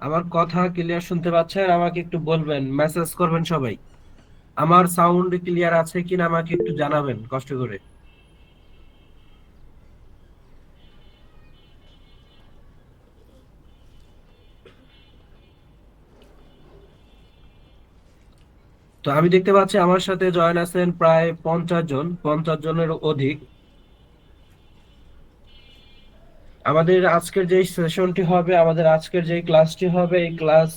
আমার কথা ক্লিয়ার শুনতে পাচ্ছেন? আমাকে একটু বলবেন, মেসেজ করবেন সবাই। আমার সাউন্ড ক্লিয়ার আছে কিনা আমাকে একটু জানাবেন কষ্ট করে। তো আমি দেখতে পাচ্ছি আমার সাথে জয়েন আছেন প্রায় 50 জন, 50 জনের অধিক। আমাদের আজকের যে সেশনটি হবে, আমাদের আজকের যে ক্লাসটি হবে, এই ক্লাস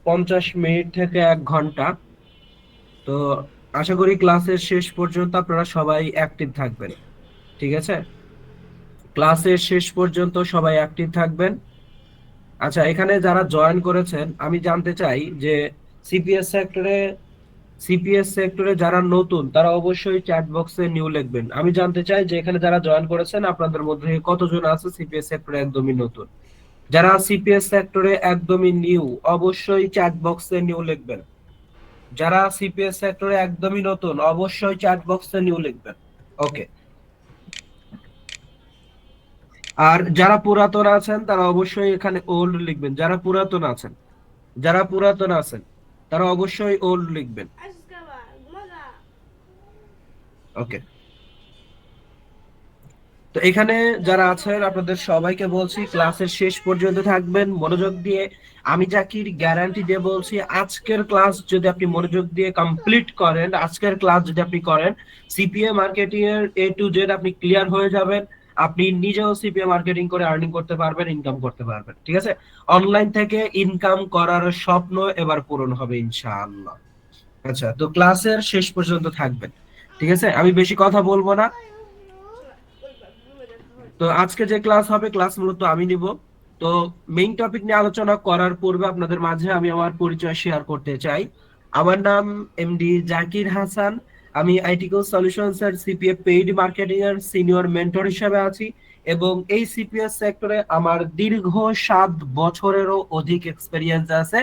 50 মিনিট থেকে 1 ঘন্টা। তো আশা করি ক্লাসের শেষ পর্যন্ত আপনারা সবাই অ্যাক্টিভ থাকবেন। ঠিক আছে, ক্লাসের শেষ পর্যন্ত সবাই অ্যাক্টিভ থাকবেন। আচ্ছা, এখানে যারা জয়েন করেছেন আমি জানতে চাই যে সিপিএস সেক্টরে সিপিএস সেক্টরে যারা নতুন তারা অবশ্যই চ্যাট বক্সে নিউ লিখবেন। আমি জানতে চাই যে এখানে যারা জয়েন করেছেন আপনাদের মধ্যে কতজন আছে সিপিএস সেক্টরে একদমই নতুন। যারা সিপিএস সেক্টরে একদমই নিউ অবশ্যই চ্যাট বক্সে নিউ লিখবেন। যারা সিপিএস সেক্টরে একদমই নতুন অবশ্যই চ্যাট বক্সে নিউ লিখবেন। ওকে। আর যারা পুরাতন আছেন তারা অবশ্যই এখানে ওল্ড লিখবেন। যারা পুরাতন আছেন তারা অবশ্যই ওল্ড লিখবেন। ওকে। তো এখানে যারা আছেন আপনাদের সবাইকে বলছি ক্লাসের শেষ পর্যন্ত থাকবেন মনোযোগ দিয়ে। আমি জাকির গ্যারান্টি দিয়ে বলছি, আজকের ক্লাস যদি আপনি মনোযোগ দিয়ে কমপ্লিট করেন, আজকের ক্লাস যদি আপনি করেন, সিপিএ মার্কেটিং এর A to Z আপনি ক্লিয়ার হয়ে যাবেন। আপনি নিজেও সিপিএ মার্কেটিং করে আর্নিং করতে পারবেন, ইনকাম করতে পারবেন। ঠিক আছে, অনলাইন থেকে ইনকাম করার স্বপ্ন এবার পূরণ হবে ইনশাআল্লাহ। আচ্ছা, তো ক্লাসের শেষ পর্যন্ত থাকবেন। ঠিক আছে, আমি বেশি কথা বলবো না। তো আজকে যে ক্লাস হবে, ক্লাস মূলত আমি নিব। তো মেইন টপিক নিয়ে আলোচনা করার পূর্বে আপনাদের মাঝে আমি আমার পরিচয় শেয়ার করতে চাই। আমার নাম এমডি জাকির হাসান। আমি আইটিকো সলিউশনস এর সিপিএ পেইড মার্কেটিং এর সিনিয়র মেন্টর হিসেবে আছি, এবং এই সিপিএস সেক্টরে আমার দীর্ঘ 7 বছরেরও অধিক এক্সপেরিয়েন্স আছে।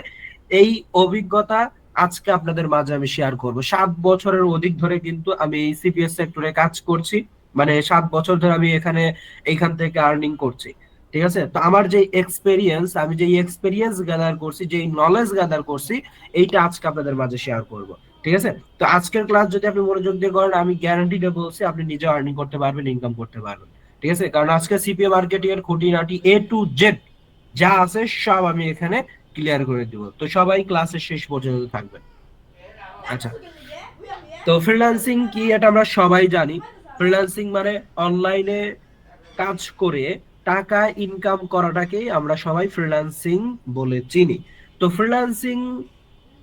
এই অভিজ্ঞতা আজকে আপনাদের মাঝে আমি শেয়ার করব। 7 বছরের অধিক ধরে কিন্তু আমি এই সিপিএস সেক্টরে কাজ করছি। মানে 7 বছর ধরে আমি এইখান থেকে আর্নিং করছি। ঠিক আছে, তো আমার যে এক্সপেরিয়েন্স, আমি যে এক্সপেরিয়েন্স গ্যাদার করছি, যে নলেজ গ্যাদার করছি, এইটা আজকে আপনাদের মাঝে শেয়ার করব। ঠিক আছে, তো আজকের ক্লাস যদি আপনি মনোযোগ দিয়ে করেন, আমি গ্যারান্টি দিয়ে বলছি আপনি নিজে আর্নিং করতে পারবেন, ইনকাম করতে পারবেন। ঠিক আছে, কারণ আজকে সিপিএ মার্কেটিং এর খুঁটিনাটি A to Z যা আছে সব আমি এখানে ক্লিয়ার করে দিব। তো সবাই ক্লাসের শেষ পর্যন্ত থাকবেন। আচ্ছা, তো ফ্রিল্যান্সিং কি এটা আমরা সবাই জানি। ফ্রিল্যান্সিং মানে অনলাইনে কাজ করে টাকা ইনকাম করাটাকেই আমরা সবাই ফ্রিল্যান্সিং বলে চিনি। তো ফ্রিল্যান্সিং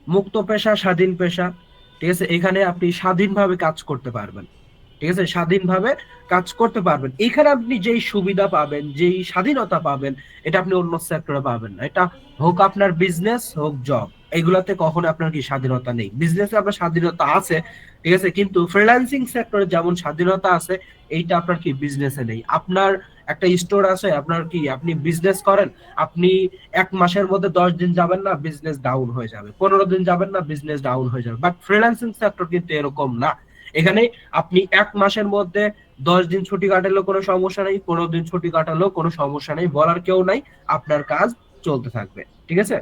মুক্ত পেশা, স্বাধীন পেশা। ঠিক আছে, এখানে আপনি স্বাধীনভাবে কাজ করতে পারবেন। ঠিক আছে, স্বাধীনভাবে কাজ করতে পারবেন। এখানে আপনি যেই সুবিধা পাবেন, যেই স্বাধীনতা পাবেন, এটা আপনি অন্য সেক্টরে পাবেন না। এটা হোক আপনার বিজনেস, হোক জব, এগুলাতে কখনো আপনার কি স্বাধীনতা নেই। বিজনেসে আপনার স্বাধীনতা আছে, ঠিক আছে, কিন্তু ফ্রিল্যান্সিং সেক্টরে যেমন স্বাধীনতা আছে, এইটা আপনার কি বিজনেসে নেই। আপনার একটা স্টোর আছে, আপনার কি আপনি বিজনেস করেন, আপনি 1 মাসের মধ্যে 10 দিন যাবেন না, বিজনেস ডাউন হয়ে যাবে, 15 দিন যাবেন না, বিজনেস ডাউন হয়ে যাবে। বাট ফ্রিল্যান্সিং সেক্টর কিন্তু এরকম না। এখানে আপনি 1 মাসের মধ্যে 10 দিন ছুটি কাটালেও কোনো সমস্যা নেই, 15 দিন ছুটি কাটালেও কোনো সমস্যা নেই, বলার কেউ নাই, আপনার কাজ চলতে থাকবে। ঠিক আছে,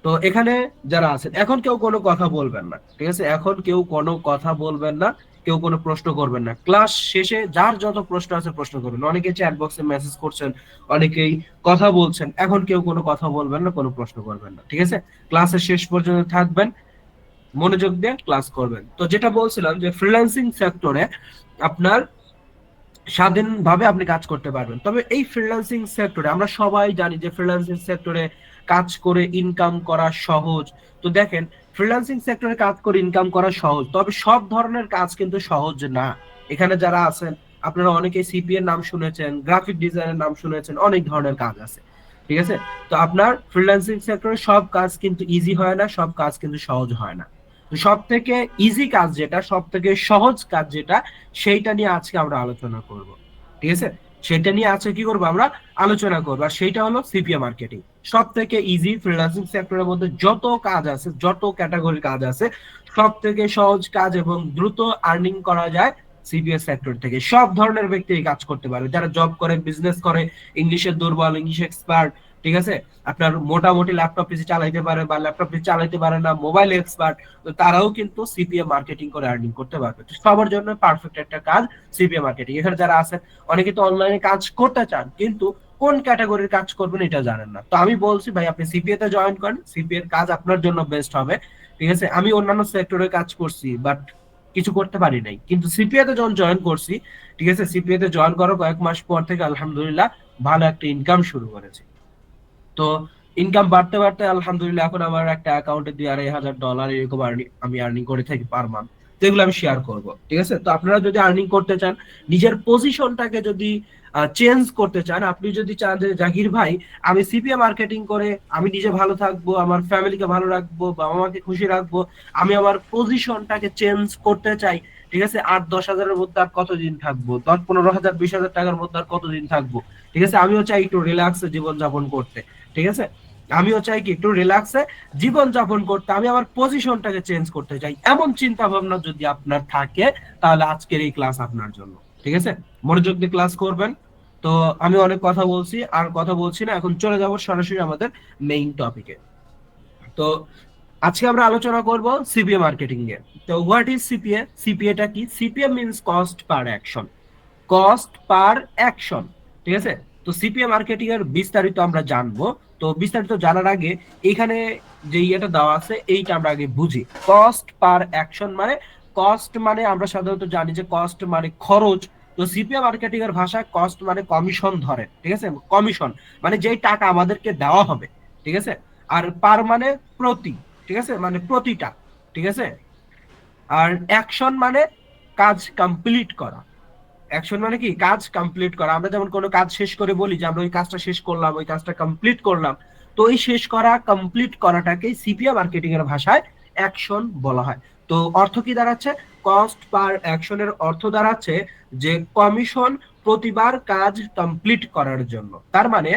তো এখানে যারা আছেন এখন কেউ কোনো কথা বলবেন না। ঠিক আছে, এখন কেউ কোনো কথা বলবেন না, কেউ কোনো প্রশ্ন করবেন না। ক্লাস শেষে যার যত প্রশ্ন আছে প্রশ্ন করবেন। অনেকে চ্যাট বক্সে মেসেজ করছেন, অনেকেই কথা বলছেন, এখন কেউ কোনো কথা বলবেন না, কোনো প্রশ্ন করবেন না। ঠিক আছে, ক্লাসের শেষ পর্যন্ত থাকবেন, মনোযোগ দিয়ে ক্লাস করবেন। তো যেটা বলছিলাম যে ফ্রিল্যান্সিং সেক্টরে আপনার স্বাধীনভাবে আপনি কাজ করতে পারবেন। তবে এই ফ্রিল্যান্সিং সেক্টরে আমরা সবাই জানি যে ফ্রিল্যান্সিং সেক্টরে কাজ করে ইনকাম করা সহজ। তো দেখেন, ফ্রিল্যান্সিং সেক্টরে কাজ করে ইনকাম করা সহজ, তবে সব ধরনের কাজ কিন্তু সহজ না। এখানে যারা আছেন আপনারা অনেকেই সিপি এর নাম শুনেছেন, গ্রাফিক ডিজাইনের নাম শুনেছেন, অনেক ধরনের কাজ আছে। ঠিক আছে, তো আপনার ফ্রিল্যান্সিং সেক্টরে সব কাজ কিন্তু ইজি হয় না, সব কাজ কিন্তু সহজ হয় না। তো সব থেকে ইজি কাজ যেটা, সব থেকে সহজ কাজ যেটা, সেইটা নিয়ে আজকে আমরা আলোচনা করব। ঠিক আছে, সেটা নিয়ে আজকে কি করবো আমরা আলোচনা করবো, আর সেইটা হলো সিপিএ মার্কেটিং। সব থেকে ইজি ফ্রিল্যান্সিং সেক্টরের মধ্যে যত কাজ আছে, যত ক্যাটাগরির কাজ আছে, সব থেকে সহজ কাজ এবং দ্রুত আর্নিং করা যায় সিপিএ সেক্টর থেকে। সব ধরনের ব্যক্তি এই কাজ করতে পারে, যারা জব করে, বিজনেস করে, ইংলিশের দুর্বল, ইংলিশ এক্সপার্ট, ঠিক আছে? আপনার মোটামুটি ল্যাপটপ পিসি চালাইতে পারে বা ল্যাপটপ পিসি চালাইতে পারে না, মোবাইল এক্সপার্ট, তো তারাও কিন্তু সিপিএ মার্কেটিং করে আর্নিং করতে পারবে। তো সবার জন্য পারফেক্ট একটা কাজ সিপিএ মার্কেটিং। এখানে যারা আছেন অনেকে তো অনলাইনে কাজ করতে চান, কিন্তু কোন ক্যাটাগরির কাজ করবেন এটা জানেন না। তো আমি বলছি ভাই আপনি সিপিএ তে জয়েন করেন, সিপিএ এর কাজ আপনার জন্য বেস্ট হবে। ঠিক আছে? আমি অন্যান্য সেক্টরে কাজ করছি, বাট কিছু করতে পারি নাই, কিন্তু সিপিএ তে যখন জয়েন করছি, ঠিক আছে, সিপিএ তে জয়েন করার কয়েক মাস পর থেকে আলহামদুলিল্লাহ ভালো একটা ইনকাম শুরু করেছে। তো ইনকাম বাড়তে বাড়তে আলহামদুলিল্লাহ এখন আমার একটা অ্যাকাউন্টে $2,500 এরকম আমি আর্নিং করে থাকি পার মান্থ। তো এগুলো আমি শেয়ার করব। ঠিক আছে? তো আপনারা যদি আর্নিং করতে চান, নিজের পজিশনটাকে যদি চেঞ্জ করতে চান, আপনি যদি চান যে জাকির ভাই আমি সিপিএ মার্কেটিং করে আমি নিজে ভালো থাকবো, আমার ফ্যামিলিকে ভালো রাখবো, বাবা মাকে খুশি রাখবো, আমি আমার পজিশনটাকে চেঞ্জ করতে চাই, ঠিক আছে, 8-10 হাজারের মধ্যে আর কতদিন থাকবো, 10-15 হাজার 20,000 টাকার মধ্যে আর কতদিন থাকবো, ঠিক আছে, আমিও চাই একটু রিল্যাক্সে জীবন যাপন করতে। ঠিক আছে? আমিও চাই কি একটু রিল্যাক্সে জীবন যাপন করতে, আমি আমার পজিশনটাকে চেঞ্জ করতে চাই, এমন চিন্তা ভাবনা যদি আপনার থাকে, তাহলে আজকের এই ক্লাস আপনার জন্য। ঠিক আছে? মনোযোগ দিয়ে ক্লাস করবেন। তো আমি অনেক কথা বলছি, আর কথা বলছি না, এখন চলে যাব সরাসরি আমাদের মেইন টপিকে। তো আজকে আমরা আলোচনা করব সিপিএ মার্কেটিং এ। তো হোয়াট ইজ সিপিএ? সিপিএ টা কি? CPA means cost per action. Cost per action. ঠিক আছে? তো সিপিএ মার্কেটিং এর বিস্তারিত আমরা জানবো। তো বিস্তারিত জানার আগে এখানে যে ইয়েটা দেওয়া আছে এইটা আমরা আগে বুঝি। কস্ট পার অ্যাকশন মানে, কস্ট মানে আমরা সাধারণত জানি যে কস্ট মানে খরচ। তো সিপিএ মার্কেটিং এর ভাষায় কস্ট মানে কমিশন ধরে। ঠিক আছে? কমিশন মানে যেই টাকা আমাদেরকে দেওয়া হবে। ঠিক আছে? আর পার মানে প্রতি। ঠিক আছে? মানে প্রতিটা। ঠিক আছে? আর অ্যাকশন মানে কাজ কমপ্লিট করা। অ্যাকশন মানে কি? কাজ কমপ্লিট করা। আমরা যেমন কোনো কাজ শেষ করে বলি যে আমরা ওই কাজটা শেষ করলাম, ওই কাজটা কমপ্লিট করলাম। তো ওই শেষ করা, কমপ্লিট করাটাকে সিপিএ মার্কেটিং এর ভাষায় অ্যাকশন বলা হয়। তো অর্থ কি দাঁড়াচ্ছে? কস্ট পার অ্যাকশনের অর্থ দাঁড়াচ্ছে যে কমিশন প্রতিবার কাজ কমপ্লিট করার জন্য। তার মানে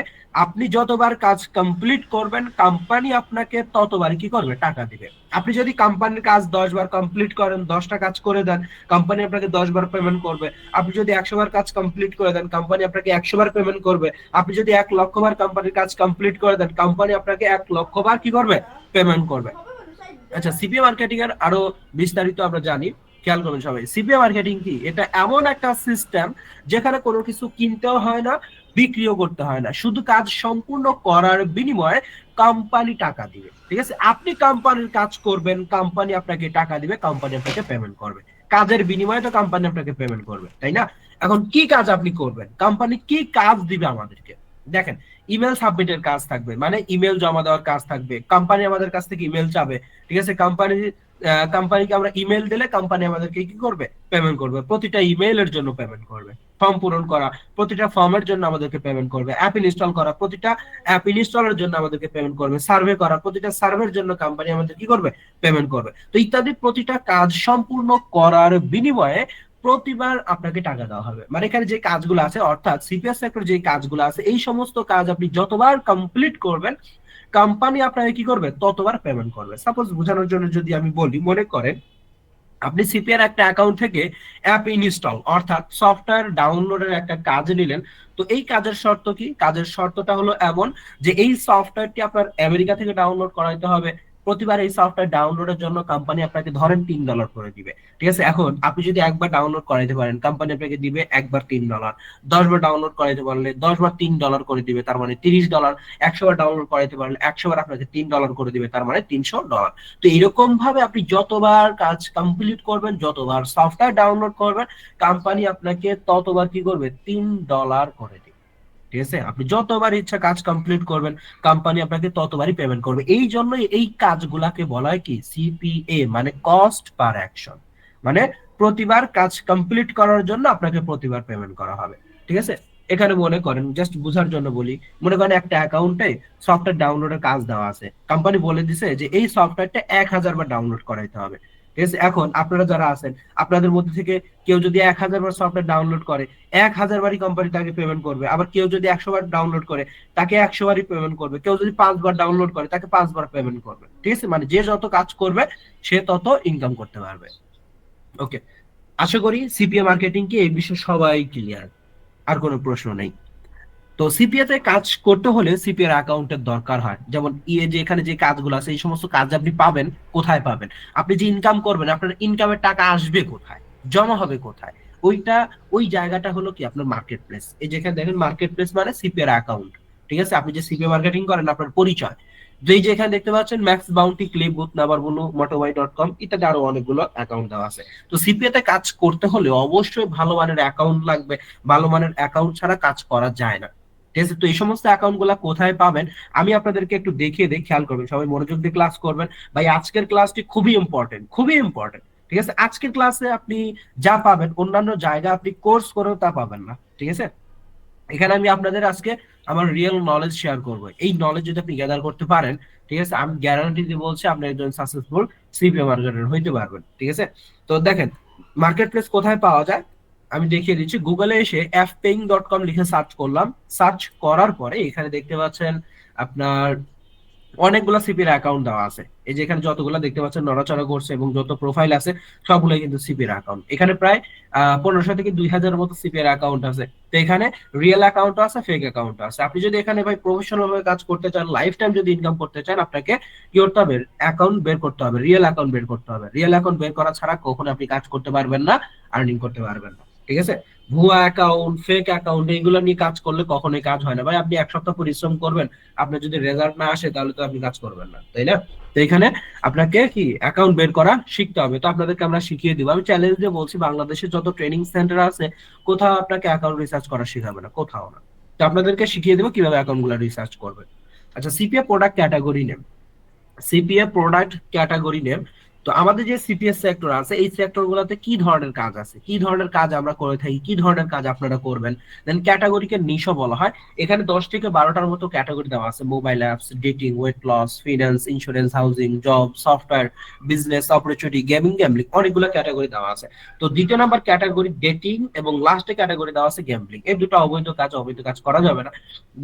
আপনি যতবার কাজ কমপ্লিট করবেন, কোম্পানি আপনাকে ততবার কি করবে? টাকা দিবে। আপনি যদি কোম্পানির কাজ 10 বার কমপ্লিট করেন, 10টা কাজ করে দেন, কোম্পানি আপনাকে 10 বার পেমেন্ট করবে। আপনি যদি 100 বার কাজ কমপ্লিট করে দেন, কোম্পানি আপনাকে 100 বার পেমেন্ট করবে। আপনি যদি 1,00,000 বার কোম্পানির কাজ কমপ্লিট করে দেন, কোম্পানি আপনাকে 1,00,000 বার কি করবে? পেমেন্ট করবে। আচ্ছা, সিপিএ মার্কেটিং এর আরো বিস্তারিত আমরা জানি। খেয়াল করবেন সবাই, সিপিএ মার্কেটিং কি? এটা এমন একটা সিস্টেম যেখানে কোনো কিছু কিনতেও হয় না, বিক্রিও করতে হয় না, শুধু কাজ সম্পূর্ণ করার বিনিময়ে কোম্পানি টাকা দিবে। ঠিক আছে? আপনি কোম্পানির কাজ করবেন, কোম্পানি আপনাকে টাকা দিবে, কোম্পানি আপনাকে পেমেন্ট করবে। কাজের বিনিময়ে তো কোম্পানি আপনাকে পেমেন্ট করবে, তাই না? এখন কি কাজ আপনি করবেন? কোম্পানি কি কাজ দিবে আমাদেরকে? দেখেন, ইমেল সাবমিটের কাজ থাকবে, মানে ইমেল জমা দেওয়ার কাজ থাকবে। কোম্পানি আমাদের কাছ থেকে ইমেল চাবে। ঠিক আছে? কোম্পানিকে আমরা ইমেল দিলে কোম্পানি আমাদেরকে কি করবে? পেমেন্ট করবে। প্রতিটা ইমেইলের জন্য পেমেন্ট করবে। ফর্ম পূরণ করা, প্রতিটা ফর্মের জন্য আমাদেরকে পেমেন্ট করবে। অ্যাপ ইনস্টল করা, প্রতিটা অ্যাপ ইনস্টলের জন্য আমাদেরকে পেমেন্ট করবে। সার্ভে করা, প্রতিটা সার্ভের জন্য কোম্পানি আমাদের কি করবে? পেমেন্ট করবে। তো ইত্যাদি প্রতিটা কাজ সম্পূর্ণ করার বিনিময়ে প্রতিবার আপনাকে টাকা দেওয়া হবে। মানে এখানে যে কাজগুলো আছে, অর্থাৎ সিপিএস সেক্টর যে কাজগুলো আছে, এই সমস্ত কাজ আপনি যতবার কমপ্লিট করবেন, কোম্পানি আপনাকে কি করবে? ততবার পেমেন্ট করবে। সাপোজ বোঝানোর জন্য যদি আমি বলি, মনে করেন আপনি সিপিআর একটা অ্যাকাউন্ট থেকে অ্যাপ ইনস্টল অর্থাৎ সফটওয়্যার ডাউনলোডের একটা কাজ নিলেন। তো এই কাজের শর্ত কি? কাজের শর্তটা হলো এমন যে এই সফটওয়্যারটি আপনার আমেরিকা থেকে ডাউনলোড করাইতে হবে। প্রতিবার এই সফটওয়্যার ডাউনলোডের জন্য কোম্পানি আপনাকে ধরেন $3 করে দিবে। ঠিক আছে? এখন আপনি যদি একবার ডাউনলোড করাইতে পারেন, কোম্পানি আপনাকে দিবে একবার $3। 10 বার ডাউনলোড করাইতে পারলে 10 বার $3 করে দিবে, তার মানে $30। 100 বার ডাউনলোড করাইতে পারলে 100 বার আপনাকে $3 করে দিবে, তার মানে $300। তো এরকম ভাবে আপনি যতবার কাজ কমপ্লিট করবেন, যতবার সফটওয়্যার ডাউনলোড করবেন, কোম্পানি আপনাকে ততবার কি করবে? $3 করে দিবে। ঠিক আছে? আপনি যতবার ইচ্ছা কাজ কমপ্লিট করবেন, কোম্পানি আপনাকে ততবারই পেমেন্ট করবে। এই জন্যই এই কাজগুলাকে বলা হয় কি? সিপিএ, মানে কস্ট পার অ্যাকশন। মানে প্রতিবার কাজ কমপ্লিট করার জন্য আপনাকে প্রতিবার পেমেন্ট করা হবে। ঠিক আছে? এখানে মনে করেন, জাস্ট বোঝার জন্য বলি, মনে করেন একটা অ্যাকাউন্টে সফটওয়্যার ডাউনলোডের কাজ দেওয়া আছে। কোম্পানি বলে দিছে যে এই সফটওয়্যারটা 1,000 বার ডাউনলোড করাইতে হবে। ঠিক আছে? এখন আপনারা যারা আছেন, আপনাদের মধ্যে থেকে কেউ যদি 1,000 বার সফটওয়্যার ডাউনলোড করে, 1,000 বারই কোম্পানি তাকে পেমেন্ট করবে। আবার কেউ যদি 100 বার ডাউনলোড করে, তাকে 100 বারই পেমেন্ট করবে। কেউ যদি 5 বার ডাউনলোড করে, তাকে 5 বার পেমেন্ট করবে। ঠিক আছে? মানে যে যত কাজ করবে সে তত ইনকাম করতে পারবে। ওকে, আশা করি সিপিএ মার্কেটিং কি এই বিষয়ে সবাই ক্লিয়ার। আর কোনো প্রশ্ন নেই। তো সিপিএ তে কাজ করতে হলে সিপিএ এর অ্যাকাউন্টের দরকার হয়। যেমন ইয়ে যে এখানে যে কাজগুলো আছে এই সমস্ত কাজ আপনি পাবেন কোথায় পাবেন, আপনি যে ইনকাম করবেন আপনার ইনকামের টাকা আসবে কোথায়, জমা হবে কোথায়, ওইটা ওই জায়গাটা হলো কি আপনার মার্কেট প্লেস। এই যেখানে দেখেন মার্কেট প্লেস মানে সিপিএ এর অ্যাকাউন্ট। ঠিক আছে, আপনি যে সিপিএ মার্কেটিং করেন আপনার পরিচয়। যেই যে এখানে দেখতে পাচ্ছেন MaxBounty, ClickBooth, number বনু, মোটোবাই.কম ইত্যাদি আরো অনেকগুলো অ্যাকাউন্ট দেওয়া আছে। তো সিপিএ তে কাজ করতে হলে অবশ্যই ভালো মানের অ্যাকাউন্ট লাগবে। ভালো মানের অ্যাকাউন্ট ছাড়া কাজ করা যায় না। ঠিক আছে, তো এই সমস্ত অ্যাকাউন্ট গুলা কোথায় পাবেন আমি আপনাদেরকে একটু দেখিয়ে দিই, খেয়াল করবেন, সবাই মনোযোগ দিয়ে ক্লাস করবেন। ভাই আজকের ক্লাসটি খুবই ইম্পর্টেন্ট, খুবই ইম্পর্টেন্ট। ঠিক আছে, আজকের ক্লাসে আপনি যা পাবেন অন্যান্য জায়গা আপনি কোর্স করেও তা পাবেন না। ঠিক আছে, এখানে আমি আপনাদের আজকে আমার রিয়েল নলেজ শেয়ার করবো। এই নলেজ যদি আপনি গ্যাদার করতে পারেন, ঠিক আছে, আমি গ্যারান্টি দিয়ে বলছি আপনি একজন সাকসেসফুল সিপিএ মার্কেটার হইতে পারবেন। ঠিক আছে, তো দেখেন মার্কেট প্লেস কোথায় পাওয়া যায় আমি দেখিয়ে দিচ্ছি। গুগলে এসে fpaying.com লিখে সার্চ করলাম। সার্চ করার পরে এখানে দেখতে পাচ্ছেন আপনার অনেকগুলো সিপির অ্যাকাউন্ট দেওয়া আছে। এই যে এখানে যতগুলো দেখতে পাচ্ছেন নড়াচড়া করছে এবং যত প্রোফাইল আছে সবগুলোই কিন্তু সিপির অ্যাকাউন্ট। এখানে প্রায় 1500 থেকে 2000 মতো সিপির অ্যাকাউন্ট আছে। তো এখানে রিয়েল অ্যাকাউন্ট আছে, ফেক অ্যাকাউন্ট আছে। আপনি যদি এখানে ভাই প্রফেশনাল ভাবে কাজ করতে চান, লাইফ টাইম যদি ইনকাম করতে চান, আপনাকে কি করতে হবে, অ্যাকাউন্ট বের করতে হবে, রিয়েল অ্যাকাউন্ট বের করতে হবে। রিয়েল অ্যাকাউন্ট বের করা ছাড়া কখনো আপনি কাজ করতে পারবেন না, আর্নিং করতে পারবেন না। ঠিক আছে, ভুয়া অ্যাকাউন্ট, ফেক অ্যাকাউন্ট এইগুলো নিয়ে কাজ করলে কখনোই কাজ হয় না। ভাই আপনি এক সপ্তাহ পরিশ্রম করবেন, আপনার যদি রেজাল্ট না আসে তাহলে তো আপনি কাজ করবেন না, তাই না? তো এখানে আপনাকে কি অ্যাকাউন্ট বের করা শিখতে হবে। তো আপনাদেরকে আমরা শিখিয়ে দিব। আমি চ্যালেঞ্জ দিয়ে বলছি বাংলাদেশে যত ট্রেনিং সেন্টার আছে কোথাও আপনাকে অ্যাকাউন্ট রিসার্চ করা শেখাবে না, কোথাও না। তো আপনাদেরকে শিখিয়ে দেবো কিভাবে অ্যাকাউন্ট গুলা রিসার্চ করবেন। আচ্ছা, CPA product category name. CPA product category name. তো আমাদের যে সিপিএস সেক্টর আছে এই সেক্টর গুলোতে কি ধরনের কাজ আছে, কি ধরনের কাজ আমরা করে থাকি, কি ধরনের কাজ আপনারা করবেন, দেন ক্যাটাগরিকে নিশও বলা হয়। এখানে 10 থেকে 12টার মতো ক্যাটাগরি দেওয়া আছে। Mobile apps, dating, weight loss, finance, insurance, housing, job, software, business, opportunity, gaming, gambling, অনেকগুলো ক্যাটাগরি দেওয়া আছে। তো দ্বিতীয় নাম্বার ক্যাটাগরি ডেটিং এবং লাস্টে ক্যাটাগরি দেওয়া আছে গ্যাম্বলিং। এই দুটো অবৈধ কাজ, অবৈধ কাজ করা যাবে না।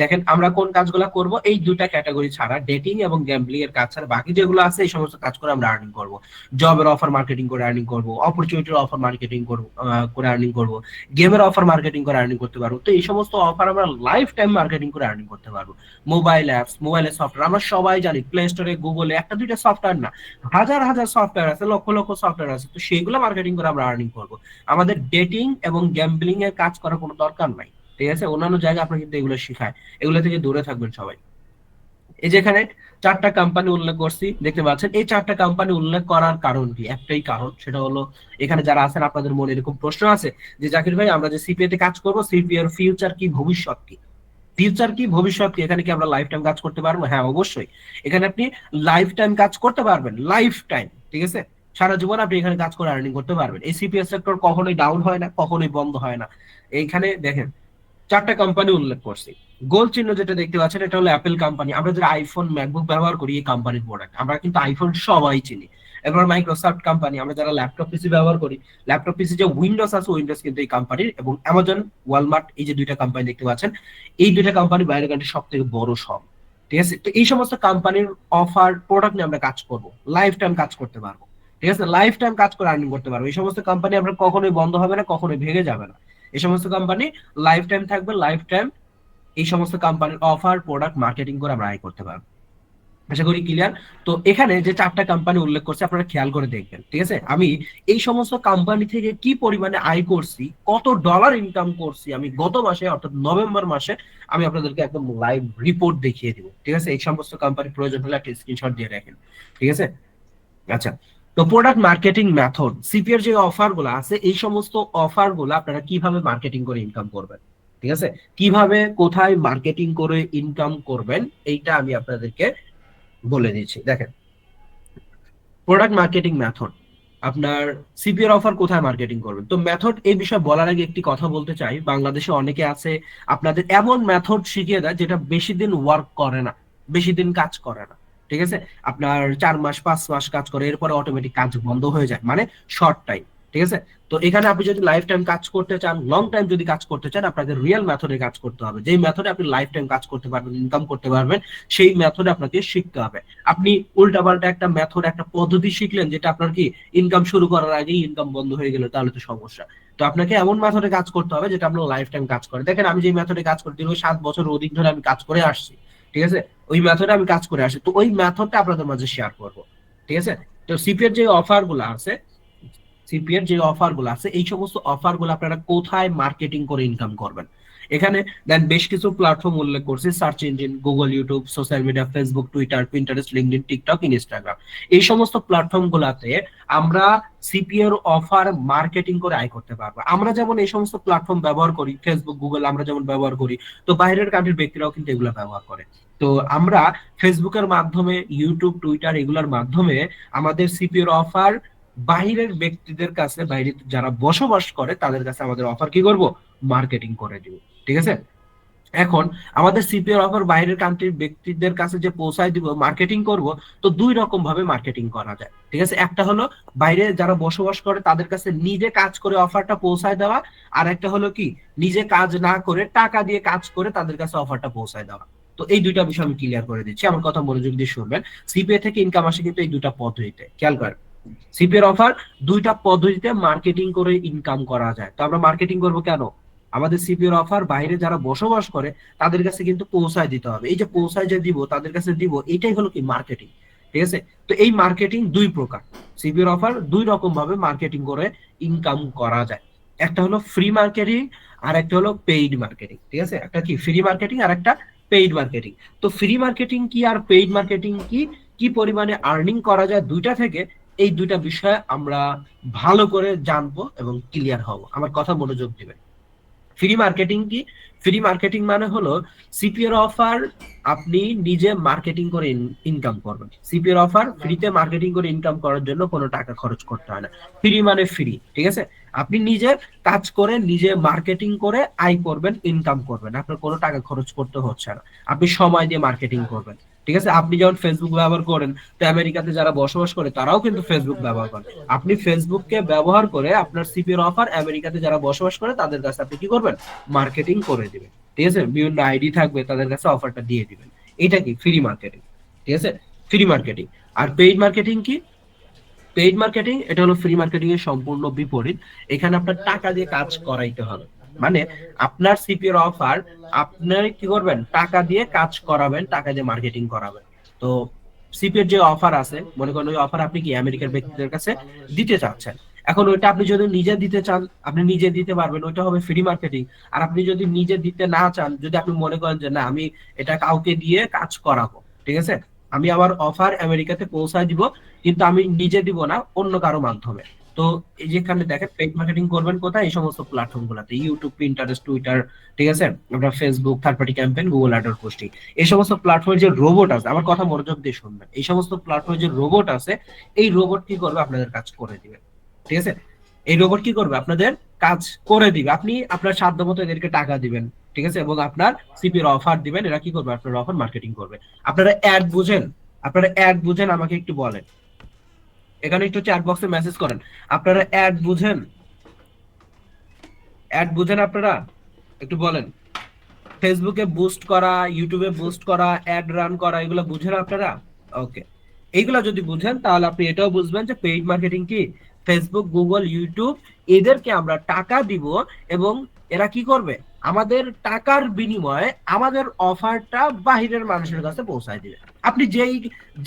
দেখেন আমরা কোন কাজগুলো করব, এই দুটা ক্যাটাগরি ছাড়া, ডেটিং এবং গ্যাম্বলিং এর কাজ ছাড়া বাকি যেগুলো আছে এই সমস্ত কাজ করে আমরা আর্নিং করব। জবের অফার মার্কেটিং করে আর্নিং করব, অপরচুনিটির অফার মার্কেটিং করব, করে আর্নিং করব, গেমের অফার মার্কেটিং করে আর্নিং করতে পারবো। তো এই সমস্ত অফার আমরা লাইফ টাইম মার্কেটিং করে আর্নিং করতে পারবো। মোবাইল অ্যাপস, মোবাইলের সফটওয়্যার, আমরা সবাই জানি প্লে স্টোরে, গুগলে একটা দুইটা সফটওয়্যার না, হাজার হাজার সফটওয়্যার আছে, লক্ষ লক্ষ সফটওয়্যার আছে। তো সেইগুলো মার্কেটিং করে আমরা আর্নিং করব। আমাদের ডেটিং এবং গ্যাম্বলিং এর কাজ করার কোনো দরকার নাই। ঠিক আছে, অন্যান্য জায়গায় আপনার কিন্তু এগুলো শেখায়, এগুলো থেকে দূরে থাকবেন সবাই। এই যেখানে 4টা কোম্পানি উল্লেখ করছি দেখতে পাচ্ছেন, এই 4টা কোম্পানি উল্লেখ করার কারণ কি, একটাই কারণ, সেটা হলো এখানে যারা আছেন আপনাদের মনে এরকম প্রশ্ন আছে যে জাকির ভাই আমরা যে সিপিএ তে কাজ করব, সিপিএ এর ফিউচার কি, ভবিষ্যৎ কি, ফিউচার কি, ভবিষ্যৎ কি, এখানে কি আমরা লাইফ টাইম কাজ করতে পারবো? হ্যাঁ অবশ্যই, এখানে আপনি লাইফ টাইম কাজ করতে পারবেন, লাইফ টাইম। ঠিক আছে, সারা জীবন আপনি এখানে কাজ করে আর্নিং করতে পারবেন। এই সিপিএস সেক্টর কখনোই ডাউন হয় না, কখনোই বন্ধ হয় না। এইখানে দেখেন 4টা কোম্পানি উল্লেখ করছি। গোল চিহ্ন যেটা দেখতে পাচ্ছেন এটা হলো অ্যাপেল কোম্পানি। আমরা যারা আইফোন, ম্যাকবুক ব্যবহার করি এই কোম্পানির প্রোডাক্ট, আমরা কিন্তু আইফোন সবাই চিনি। এবার মাইক্রোসফট কোম্পানি, আমরা যারা ল্যাপটপ পিসি ব্যবহার করি, ল্যাপটপ পিসি যে উইন্ডোজ আছে উইন্ডোজ কিন্তু এই কোম্পানির। এবং অ্যামাজন, ওয়ালমার্ট, এই যে দুইটা কোম্পানি দেখতে পাচ্ছেন, এই দুইটা কোম্পানি বাইরের কান্ট্রি সব থেকে বড় সব। ঠিক আছে, তো এই সমস্ত কোম্পানির অফার প্রোডাক্ট নিয়ে আমরা কাজ করব, লাইফ টাইম কাজ করতে পারবো। ঠিক আছে, লাইফ টাইম কাজ করে আর্নিং করতে পারবো। এই সমস্ত কোম্পানি আমরা কখনোই বন্ধ হবে না, কখনোই ভেঙে যাবে না। এই সমস্ত কোম্পানি লাইফ টাইম থাকবে, লাইফ টাইম এই সমস্ত কোম্পানির অফার প্রোডাক্ট মার্কেটিং করে আমরা আয় করতে পারবো। আশা করি ক্লিয়ার। তো এখানে যে 4টা কোম্পানি উল্লেখ করছে আপনারা খেয়াল করে দেখবেন। ঠিক আছে, আমি এই সমস্ত কোম্পানি থেকে কি পরিমাণে আয় করছি, কত ডলার ইনকাম করছি আমি গত মাসে অর্থাৎ নভেম্বর মাসে, আমি আপনাদেরকে একদম লাইভ রিপোর্ট দেখিয়ে দিব। ঠিক আছে, এই সমস্ত কোম্পানি প্রয়োজন হলে একটা স্ক্রিনশট দিয়ে রাখেন। ঠিক আছে, আচ্ছা। তো প্রোডাক্ট মার্কেটিং মেথড, সিপিএর যে অফার গুলো আছে এই সমস্ত অফার গুলো আপনারা কিভাবে মার্কেটিং করে ইনকাম করবেন, ঠিক আছে, কিভাবে কোথায় মার্কেটিং করে ইনকাম করবেন এইটা আমি আপনাদেরকে বলে দিচ্ছি। দেখেন প্রোডাক্ট মার্কেটিং মেথড, আপনার সিপিএর অফার কোথায় মার্কেটিং করবেন। তো মেথড এই বিষয়ে বলার আগে একটি কথা বলতে চাই, বাংলাদেশে অনেকে আছে আপনাদের এমন মেথড শিখিয়ে দেয় যেটা বেশি দিন ওয়ার্ক করে না, বেশি দিন কাজ করে না। ঠিক আছে, আপনার 4 মাস 5 মাস কাজ করে, এরপরে অটোমেটিক কাজ বন্ধ হয়ে যায়, মানে শর্ট টাইম। ঠিক আছে? তো এখানে আপনি যদি লাইফ টাইম কাজ করতে চান, লং টাইম যদি কাজ করতে চান, আপনাকে রিয়েল মেথডে কাজ করতে হবে। যেই মেথডে আপনি লাইফ টাইম কাজ করতে পারবেন, ইনকাম করতে পারবেন, সেই মেথডে আপনাকে শিখতে হবে। আপনি উল্টাপাল্টা একটা মেথড, একটা পদ্ধতি শিখলেন যেটা আপনার কি ইনকাম শুরু করার আগেই ইনকাম বন্ধ হয়ে গেল, তাহলে তো সমস্যা। তো আপনাকে এমন মেথডে কাজ করতে হবে যেটা আপনার লাইফ টাইম কাজ করে। দেখেন আমি যে মেথডে কাজ করি, দীর্ঘ 7 বছর অধিক ধরে আমি কাজ করে আসছি। ঠিক আছে? ওই মেথডে আমি কাজ করে আসি, তো ওই মেথডটা আপনাদের মাঝে শেয়ার করবো। ঠিক আছে? তো সিপিএর যে অফার গুলো আছে, সিপিএর যে অফার গুলো আছে, এই সমস্ত অফার গুলো আপনারা কোথায় মার্কেটিং করে ইনকাম করবেন। এখানে দেন বেশ কিছু প্ল্যাটফর্ম উল্লেখ করছি, search engine, Google, YouTube, social media, Facebook, Twitter, Pinterest, LinkedIn, TikTok, Instagram. এই সমস্ত প্ল্যাটফর্ম গুলাতে আমরা সিপিএর অফার মার্কেটিং করে আয় করতে পারবো। আমরা যেমন এই সমস্ত প্ল্যাটফর্ম ব্যবহার করি, ফেসবুক, গুগল আমরা যেমন ব্যবহার করি, তো বাইরের কান্ট্রির ব্যক্তিরাও কিন্তু এগুলো ব্যবহার করে। তো আমরা ফেসবুকের মাধ্যমে, ইউটিউব, টুইটার এগুলোর মাধ্যমে আমাদের সিপিএর অফার বাইরের ব্যক্তিদের কাছে, বাইরে যারা বসবাস করে তাদের কাছে আমাদের অফার কি করব, মার্কেটিং করে দিব। ঠিক আছে? এখন আমাদের সিপিআর অফার বাইরের কান্ট্রির ব্যক্তিদের কাছে যে পৌঁছায় দিব, মার্কেটিং করব, তো দুই রকম ভাবে মার্কেটিং করা যায়। ঠিক আছে? একটা হলো বাইরে যারা বসবাস করে তাদের কাছে নিজে কাজ করে অফারটা পৌঁছায় দেওয়া, আর একটা হলো কি নিজে কাজ না করে টাকা দিয়ে কাজ করে তাদের কাছে অফারটা পৌঁছায় দেওয়া। তো এই দুইটা বিষয় আমি ক্লিয়ার করে দিচ্ছি, আমার কথা মনোযোগ দিয়ে শুনবেন। সিপিএ থেকে ইনকাম আসে কিন্তু এই দুটা পদ্ধতিতে, খেয়াল করেন। সিপিএর অফার দুইটা পদ্ধতিতে মার্কেটিং করে ইনকাম করা যায়। তো আমরা মার্কেটিং করব কেন? আমাদের সিপিএর অফার বাইরে যারা বসবাস করে তাদের কাছে কিন্তু পৌঁছায় দিতে হবে। এই যে পৌঁছায় যে দিব, তাদের কাছে দিব, এটাই হলো কি মার্কেটিং। ঠিক আছে? তো এই মার্কেটিং দুই প্রকার। সিপিএর অফার দুই রকম ভাবে মার্কেটিং করে ইনকাম করা যায়। একটা হলো ফ্রি মার্কেটিং, আর একটা হলো পেইড মার্কেটিং। ঠিক আছে? একটা কি ফ্রি মার্কেটিং, আর একটা পেইড মার্কেটিং। তো ফ্রি মার্কেটিং কি আর পেইড মার্কেটিং কি, কি পরিমাণে আর্নিং করা যায় দুইটা থেকে, এই দুইটা বিষয়ে আমরা ভালো করে জানবো এবং ক্লিয়ার হব। আমার কথা মনোযোগ দিবেন। ফ্রি মার্কেটিং কি? ফ্রি মার্কেটিং মানে হলো সিপিএর অফার আপনি নিজে মার্কেটিং করে ইনকাম করবেন। সিপিএর অফার ফ্রিতে মার্কেটিং করে ইনকাম করার জন্য কোনো টাকা খরচ করতে হয় না। ফ্রি মানে ফ্রি। ঠিক আছে? আপনি নিজে কাজ করে নিজে মার্কেটিং করে আয় করবেন, ইনকাম করবেন, আপনার কোনো টাকা খরচ করতে হচ্ছে না। আপনি সময় দিয়ে মার্কেটিং করবেন। ঠিক আছে? আপনি যেমন ফেসবুক ব্যবহার করেন, তো আমেরিকাতে যারা বসবাস করে তারাও কিন্তু ফেসবুক ব্যবহার করেন। আপনি ফেসবুককে ব্যবহার করে আপনার সিপির অফার আমেরিকাতে যারা বসবাস করে তাদের কাছে আপনি কি করবেন, মার্কেটিং করে দিবেন। ঠিক আছে? বিভিন্ন আইডি থাকবে, তাদের কাছে অফারটা দিয়ে দিবেন। এটা কি ফ্রি মার্কেটিং। ঠিক আছে? Free marketing. আর পেইড মার্কেটিং কি? পেইড মার্কেটিং এটা হলো ফ্রি মার্কেটিং এর সম্পূর্ণ বিপরীত। এখানে আপনার টাকা দিয়ে কাজ করাইতে হবে। মানে আপনার সিপির অফার আপনার কি করবেন, টাকা দিয়ে কাজ করাবেন, টাকা দিয়ে মার্কেটিং করাবেন। তো সিপির যে অফার আছে, মনে করেন ওই অফার আপনি কি আমেরিকার ব্যক্তিদের কাছে দিতে চাচ্ছেন। এখন ওইটা আপনি যদি নিজে দিতে চান, আপনি নিজে দিতে পারবেন, ওইটা হবে ফ্রি মার্কেটিং। আর আপনি যদি নিজে দিতে না চান, যদি আপনি মনে করেন যে না আমি এটা কাউকে দিয়ে কাজ করাবো, ঠিক আছে, আমি আমার অফার আমেরিকাতে পৌঁছায় দিব, কিন্তু আমি নিজে দিব না, অন্য কারো মাধ্যমে। তো এই যেখানে দেখেন পেইড মার্কেটিং করবেন কোথায়, এই সমস্ত প্ল্যাটফর্ম গুলাতে, ইউটিউব, পিন্টারেস্ট, টুইটার, ঠিক আছে, আপনার Facebook, third party campaign, Google Edward posting. এই সমস্ত প্ল্যাটফর্মে যে রোবট আছে, আমার কথা মনোযোগ দিয়ে শুনবেন, এই সমস্ত প্ল্যাটফর্মে যে রোবট আছে, এই রোবট কি করবে, আপনাদের কাজ করে দিবে। ঠিক আছে? এই রোবট কি করবে, আপনাদের কাজ করে দিবে। আপনি আপনার সাধ্য মতো এদেরকে টাকা দিবেন। ঠিক আছে? এবং আপনার সিপির অফার দিবেন, এরা কি করবে, আপনার অফার মার্কেটিং করবে। আপনারা অ্যাড বুঝেন? আপনারা অ্যাড বুঝেন আমাকে একটু বলেন। এখানে একটু চ্যাট বক্সে মেসেজ করেন। আপনারা অ্যাড বুঝেন? অ্যাড বুঝেন আপনারা? একটু বলেন। ফেসবুকে বুস্ট করা, ইউটিউবে বুস্ট করা, অ্যাড রান করা, এগুলো বুঝেন আপনারা? ওকে। এইগুলা যদি বুঝেন তাহলে আপনি এটাও বুঝবেন যে পেইড মার্কেটিং কি। ফেসবুক, গুগল, ইউটিউব এদেরকে আমরা টাকা দিব, এবং এরা কি করবে, আমাদের টাকার বিনিময়ে আমাদের অফারটা বাহিরের মানুষের কাছে পৌঁছায় দিবে। আপনি যেই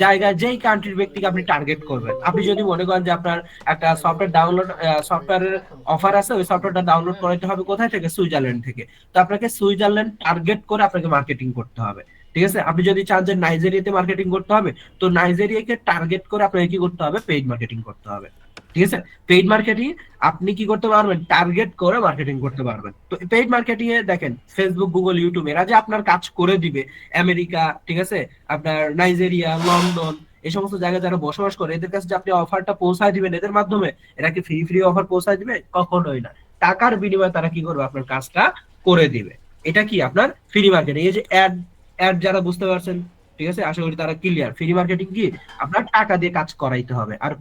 জায়গায়, যেই কান্ট্রির ব্যক্তিকে আপনি টার্গেট করবেন, আপনি যদি মনে করেন যে আপনার একটা সফটওয়্যার ডাউনলোড, সফটওয়্যারের অফার আছে, ওই সফটওয়্যারটা ডাউনলোড করাইতে হবে কোথায় থেকে, সুইজারল্যান্ড থেকে। তো আপনাকে সুইজারল্যান্ড টার্গেট করে আপনাকে মার্কেটিং করতে হবে। ঠিক আছে? আপনি যদি চান যে নাইজেরিয়াতে মার্কেটিং করতে হবে, তো নাইজেরিয়াকে টার্গেট করে আপনাকে কি করতে হবে, পেইড মার্কেটিং করতে হবে। ঠিক আছে? পেইড মার্কেটিং আপনি কি করতে পারবেন, টার্গেট করে মার্কেটিং করতে পারবেন। তো পেইড মার্কেটিং এ দেখেন ফেসবুক, গুগল, ইউটিউব এরা যে আপনার কাজ করে দিবে, আমেরিকা, ঠিক আছে, আপনার নাইজেরিয়া, লন্ডন, এই সমস্ত জায়গায় যারা বসবাস করে এদের কাছে যে আপনি অফারটা পৌঁছায় দিবেন এদের মাধ্যমে, এরা কি ফ্রি ফ্রি অফার পৌঁছায় দিবে? কখনোই না। টাকার বিনিময়ে তারা কি করবে, আপনার কাজটা করে দিবে। এটা কি আপনার ফ্রি মার্কেটিং। এই যে অ্যাড, অ্যাড যারা বুঝতে পারছেন, ঠিক আছে, আশা করি তারা ক্লিয়ার। ফ্রি মার্কেটিং কি, আপনার টাকা দিয়ে কাজ করাইতে হবে। আর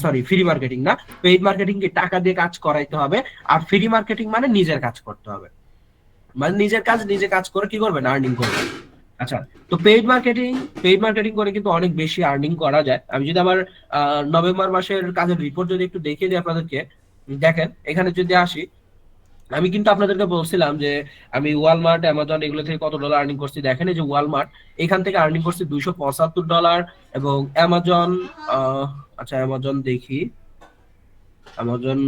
সরি, ফ্রি মার্কেটিং না, পেইড মার্কেটিং কে টাকা দিয়ে কাজ করাইতে হবে। আর ফ্রি মার্কেটিং মানে নিজের কাজ করতে হবে, মানে নিজের কাজ নিজে কাজ করে কি করবেন, আর্নিং করবেন। আচ্ছা, তো পেইড মার্কেটিং করে কিন্তু অনেক বেশি আর্নিং করা যায়। আমি যদি আমার নভেম্বর মাসের কাজের রিপোর্ট যদি একটু দেখিয়ে দিই আপনাদেরকে, দেখেন এখানে যদি আসি, আমি কিন্তু আপনাদেরকে বলছিলাম যে আমি ওয়ালমার্ট, অ্যামাজন এগুলো থেকে কত ডলার আর্নিং করছি। দেখেন এই যে ওয়ালমার্ট, এখান থেকে আর্নিং করছি $275। এবং অ্যামাজন, আচ্ছা অ্যামাজন দেখি, অ্যামাজন,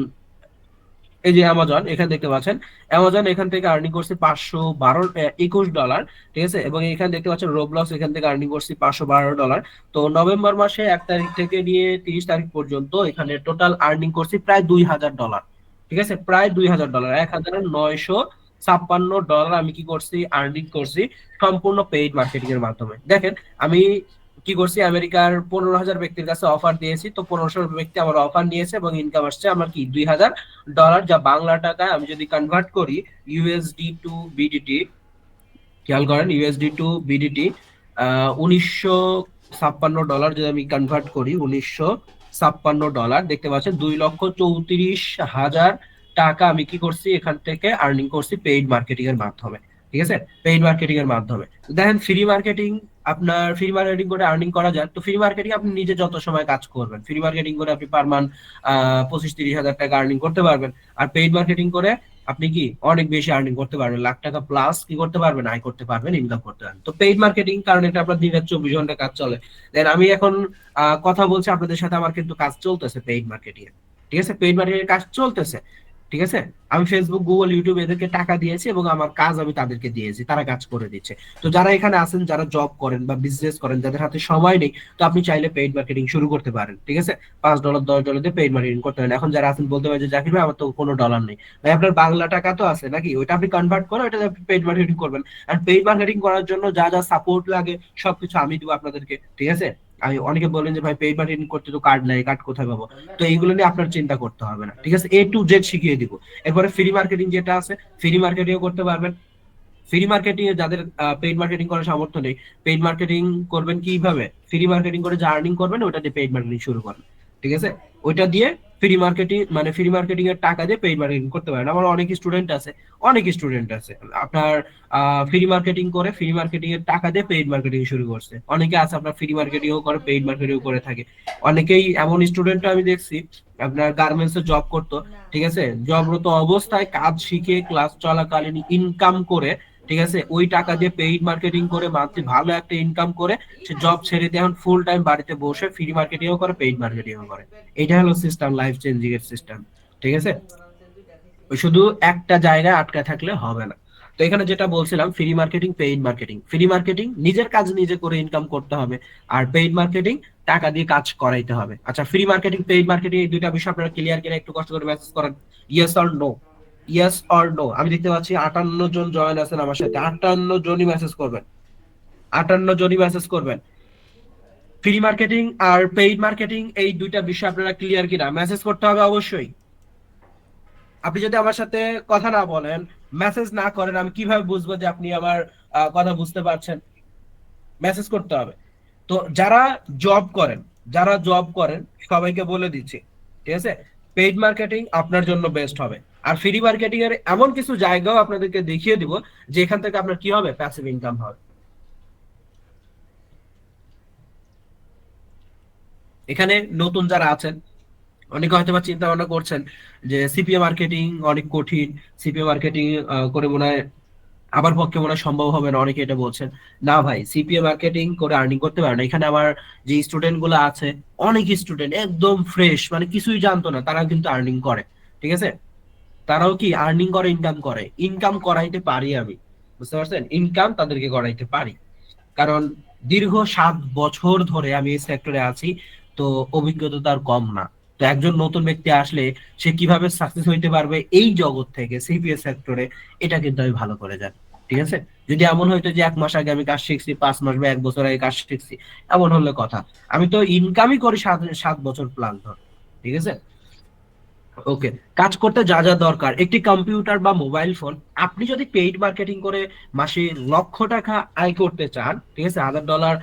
এই যে অ্যামাজন এখানে দেখতে পাচ্ছেন, অ্যামাজন এখান থেকে আর্নিং করছে 521 ডলার, ঠিক আছে। এবং এখানে দেখতে পাচ্ছেন রোবলক্স, এখান থেকে আর্নিং করছি $512। তো নভেম্বর মাসে 1 তারিখ থেকে নিয়ে 30 তারিখ পর্যন্ত এখানে টোটাল আর্নিং করছি প্রায় $2000, ঠিক আছে, প্রায় $2000, $1956 আমি কি করছি, আর্নিং করছি সম্পূর্ণ পেইড মার্কেটিং এর মাধ্যমে। দেখেন আমি কি করছি, আমেরিকার 15,000 ব্যক্তির কাছে অফার দিয়েছি, তো 1500 ব্যক্তি আমার অফার নিয়েছে এবং ইনকাম আসছে আমার কি $2000, যা বাংলা টাকায় আমি যদি কনভার্ট করি ইউএসডি টু বিডিটি, খেয়াল করেন ইউএসডি টু বিডিটি, $1956 যদি আমি কনভার্ট করি, $1956 দেখতে পাচ্ছেন, 2,34,000 টাকা আমি কি করছি, এখান থেকে আর্নিং করছি পেইড মার্কেটিং এর মাধ্যমে, ঠিক আছে, পেইড মার্কেটিং এর মাধ্যমে। দেখেন ফ্রি মার্কেটিং, আপনার ফ্রি মার্কেটিং করে আর্নিং করা যায়। তো ফ্রি মার্কেটিং আপনি নিজে যত সময় কাজ করবেন, ফ্রি মার্কেটিং করে আপনি পার মান্থ 25-30 হাজার টাকা আর্নিং করতে পারবেন। আর পেইড মার্কেটিং করে আপনি কি অনেক বেশি আর্নিং করতে পারবেন, লাখ টাকা প্লাস কি করতে পারবেন, আয় করতে পারবেন, ইনকাম করতে পারবেন। তো পেইড মার্কেটিং, কারণ এটা আপনার দিনের 24 ঘন্টা কাজ চলে। দেন আমি এখন কথা বলছি আপনাদের সাথে, আমার কিন্তু কাজ চলতেছে পেইড মার্কেটিং এ, ঠিক আছে, পেইড মার্কেটিং এর কাজ চলতেছে, ঠিক আছে। আমি ফেসবুক, গুগল, ইউটিউব এদেরকে টাকা দিয়েছি এবং আমার কাজ আমি তাদেরকে দিয়েছি, তারা কাজ করে দিচ্ছে। তো যারা এখানে আছেন, যারা জব করেন বা বিজনেস করেন, যাদের হাতে সময় নেই, তো আপনি চাইলে পেইড মার্কেটিং শুরু করতে পারেন, ঠিক আছে। $5 $10 দিয়ে পেইড মার্কেটিং করতে পারেন। এখন যারা আছেন বলতে পারেন যে জাকির ভাই আমার তো কোনো ডলার নেই, ভাই আপনার বাংলা টাকা তো আছে নাকি, ওইটা আপনি কনভার্ট করে ওইটা পেইড মার্কেটিং করবেন। আর পেইড মার্কেটিং করার জন্য যা যা সাপোর্ট লাগে সবকিছু আমি দিব আপনাদেরকে, ঠিক আছে। আমি, অনেকে বলেন যে ভাই পেইড মার্কেটিং করতে তো কার্ড নাই, কার্ড কোথায় পাবো, তো এইগুলো নিয়ে আপনার চিন্তা করতে হবে না, ঠিক আছে, A to Z শিখিয়ে দিব। এরপরে ফ্রি মার্কেটিং যেটা আছে, ফ্রি মার্কেটিং করতে পারবেন। ফ্রি মার্কেটিং এ যাদের পেইড মার্কেটিং করার সামর্থ্য নেই, পেইড মার্কেটিং করবেন কিভাবে, ফ্রি মার্কেটিং করে যা আর্নিং করবেন ওটা দিয়ে পেইড মার্কেটিং শুরু করেন, ঠিক আছে। ওইটা দিয়ে ফ্রি মার্কেটিং, মানে ফ্রি মার্কেটিং এর টাকা দিয়ে পেইড মার্কেটিং করতে পারেন। আমার অনেক স্টুডেন্ট আছে আপনার ফ্রি মার্কেটিং করে, ফ্রি মার্কেটিং এর টাকা দিয়ে পেইড মার্কেটিং শুরু করছে। অনেকে আছে আপনার ফ্রি মার্কেটিং ও করে, পেইড মার্কেটিং করে থাকে। অনেকেই এমন স্টুডেন্ট আমি দেখছি, আপনার গার্মেন্টস এ জব করতো, ঠিক আছে, জবরত অবস্থায় কাজ শিখে ক্লাস চলাকালীন ইনকাম করে, ঠিক আছে, ওই টাকা দিয়ে পেইড মার্কেটিং করে মান্থলি ভালো একটা ইনকাম করে সে জব ছেড়ে দিয়ে এখন ফুল টাইম বাড়িতে বসে ফ্রি মার্কেটিংও করে, পেইড মার্কেটিংও করে। এটা হলো সিস্টেম, লাইফ চেঞ্জিং এর সিস্টেম, ঠিক আছে। ওই শুধু একটা জায়গায় আটকা থাকলে হবে না। তো এখানে যেটা বলছিলাম, free marketing, paid marketing, free marketing নিজের কাজ নিজে করে ইনকাম করতে হবে, আর পেইড মার্কেটিং টাকা দিয়ে কাজ করাইতে হবে। আচ্ছা, ফ্রি মার্কেটিং, পেইড মার্কেটিং এই দুইটা বিষয় আপনারা ক্লিয়ার কিনা একটু কষ্ট করে মেসেজ করেন, yes or no, yes or no. আমি দেখতে পাচ্ছি 58 জন জয়েন আছেন আমার সাথে, 58 জনই মেসেজ করবেন, 58 জনই মেসেজ করবেন। ফ্রি মার্কেটিং আর পেইড মার্কেটিং এই দুইটা বিষয় আপনারা ক্লিয়ার কিনা, মেসেজ করতে হবে অবশ্যই। আপনি যদি আমার সাথে কথা না বলেন, মেসেজ না করেন, আমি কিভাবে বুঝবো যে আপনি আমার কথা বুঝতে পারছেন? মেসেজ করতে হবে। তো জব করেন যারা জব করেন সবাইকে বলে দিচ্ছি, ঠিক আছে, পেইড মার্কেটিং আপনার জন্য বেস্ট হবে। আর ফ্রি মার্কেটিং এর এমন কিছু জায়গাও আপনাদেরকে দেখিয়ে দিব যে এখান থেকে আপনার কি হবে, প্যাসিভ ইনকাম হবে। এখানে নতুন যারা আছেন, অনেকে হয়তো বা চিন্তা ভাবনা করছেন যে সিপিএ মার্কেটিং অনেক কঠিন, সিপিএ মার্কেটিং করে মনে হয় আমার পক্ষে মনে হয় সম্ভব হবে না, অনেকে এটা বলছেন। না ভাই, সিপিএ মার্কেটিং করে আর্নিং করতে পারেন। এখানে আমার যে স্টুডেন্ট গুলো আছে, অনেক স্টুডেন্ট একদম ফ্রেশ, মানে কিছুই জানতো না, তারা কিন্তু আর্নিং করে, ঠিক আছে। তারাও কি আর্নিং করে, ইনকাম করে, ইনকাম করাইতে পারি আমি, বুঝতে পারছেন, ইনকাম তাদেরকে করাইতে পারি। কারণ দীর্ঘ 7 বছর ধরে আমি এই সেক্টরে আছি, তো অভিজ্ঞতা তার কম না। তো একজন নতুন ব্যক্তি আসলে সে কিভাবে সাকসেস হইতে পারবে এই জগৎ থেকে সিপিএস সেক্টরে, এটা কিন্তু আমি ভালো করে জানি, ঠিক আছে। যদি এমন হইতো যে 1 মাস আগে আমি কাজ শিখছি, 5 মাস বা 1 বছর আগে কাজ শিখছি, এমন হলে কথা। আমি তো ইনকামই করি 7 বছর প্লাস ধর, ঠিক আছে। ওকে, কাজ করতে যা যা দরকার, একটি কম্পিউটার বা মোবাইল ফোন। আপনি যদি পেইড মার্কেটিং করে মাসে লক্ষ টাকা আয় করতে চান, ঠিক আছে, $1000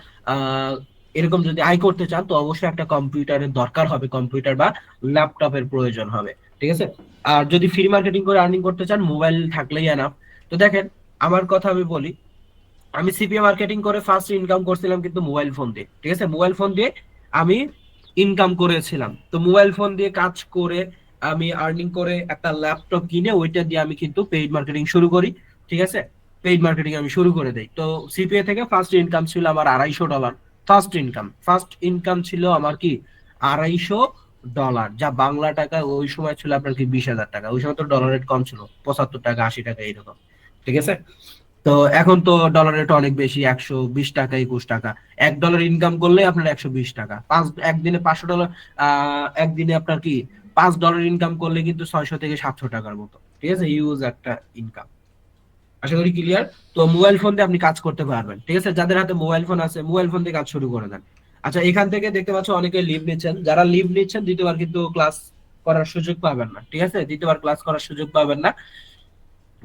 এরকম যদি আয় করতে চান তো অবশ্যই একটা কম্পিউটারের দরকার হবে, কম্পিউটার বা ল্যাপটপের প্রয়োজন হবে, ঠিক আছে। আর যদি ফ্রি মার্কেটিং করে আর্নিং করতে চান মোবাইল থাকলেই এনাফ। তো দেখেন, আমার কথা আমি বলি, আমি সিপিএ মার্কেটিং করে ফার্স্ট ইনকাম করছিলাম কিন্তু মোবাইল ফোন দিয়ে, ঠিক আছে, মোবাইল ফোন দিয়ে আমি ইনকাম করেছিলাম। তো মোবাইল ফোন দিয়ে কাজ করে আমি আর্নিং করে একটা ল্যাপটপ কিনে ওইটা দিয়ে আমি কিন্তু পেইড মার্কেটিং শুরু করি, ঠিক আছে। পেইড মার্কেটিং আমি শুরু করে দেই। তো সিপিএ থেকে ফার্স্ট ইনকাম ছিল আমার $250। ফার্স্ট ইনকাম ছিল আমার কি $250, যা বাংলা টাকা ওই সময় ছিল আপনার কি 20,000 টাকা। ওই সময় তো ডলার রেট কম ছিল, 75 টাকা 80 টাকা এইরকম, ঠিক আছে। তো এখন তো ডলার রেট অনেক বেশি, 120 টাকা 21 টাকা। $1 ইনকাম করলে আপনার 120 টাকা, একদিনে $500। একদিনে আপনার কি $5 ইনকাম করলে কিন্তু 600 থেকে 700 টাকার মতো, ঠিক আছে, ইউজ একটা ইনকাম। আশা করি ক্লিয়ার। তো মোবাইল ফোন দিয়ে আপনি কাজ করতে পারবেন, ঠিক আছে, যাদের হাতে মোবাইল ফোন আছে মোবাইল ফোন দিয়ে কাজ শুরু করে দেন। আচ্ছা, এখান থেকে দেখতে পাচ্ছ অনেকে লিভ নিচ্ছেন, যারা লিভ নিচ্ছেন দ্বিতীয়বার কিন্তু ক্লাস করার সুযোগ পাবেন না, ঠিক আছে, দ্বিতীয়বার ক্লাস করার সুযোগ পাবেন না,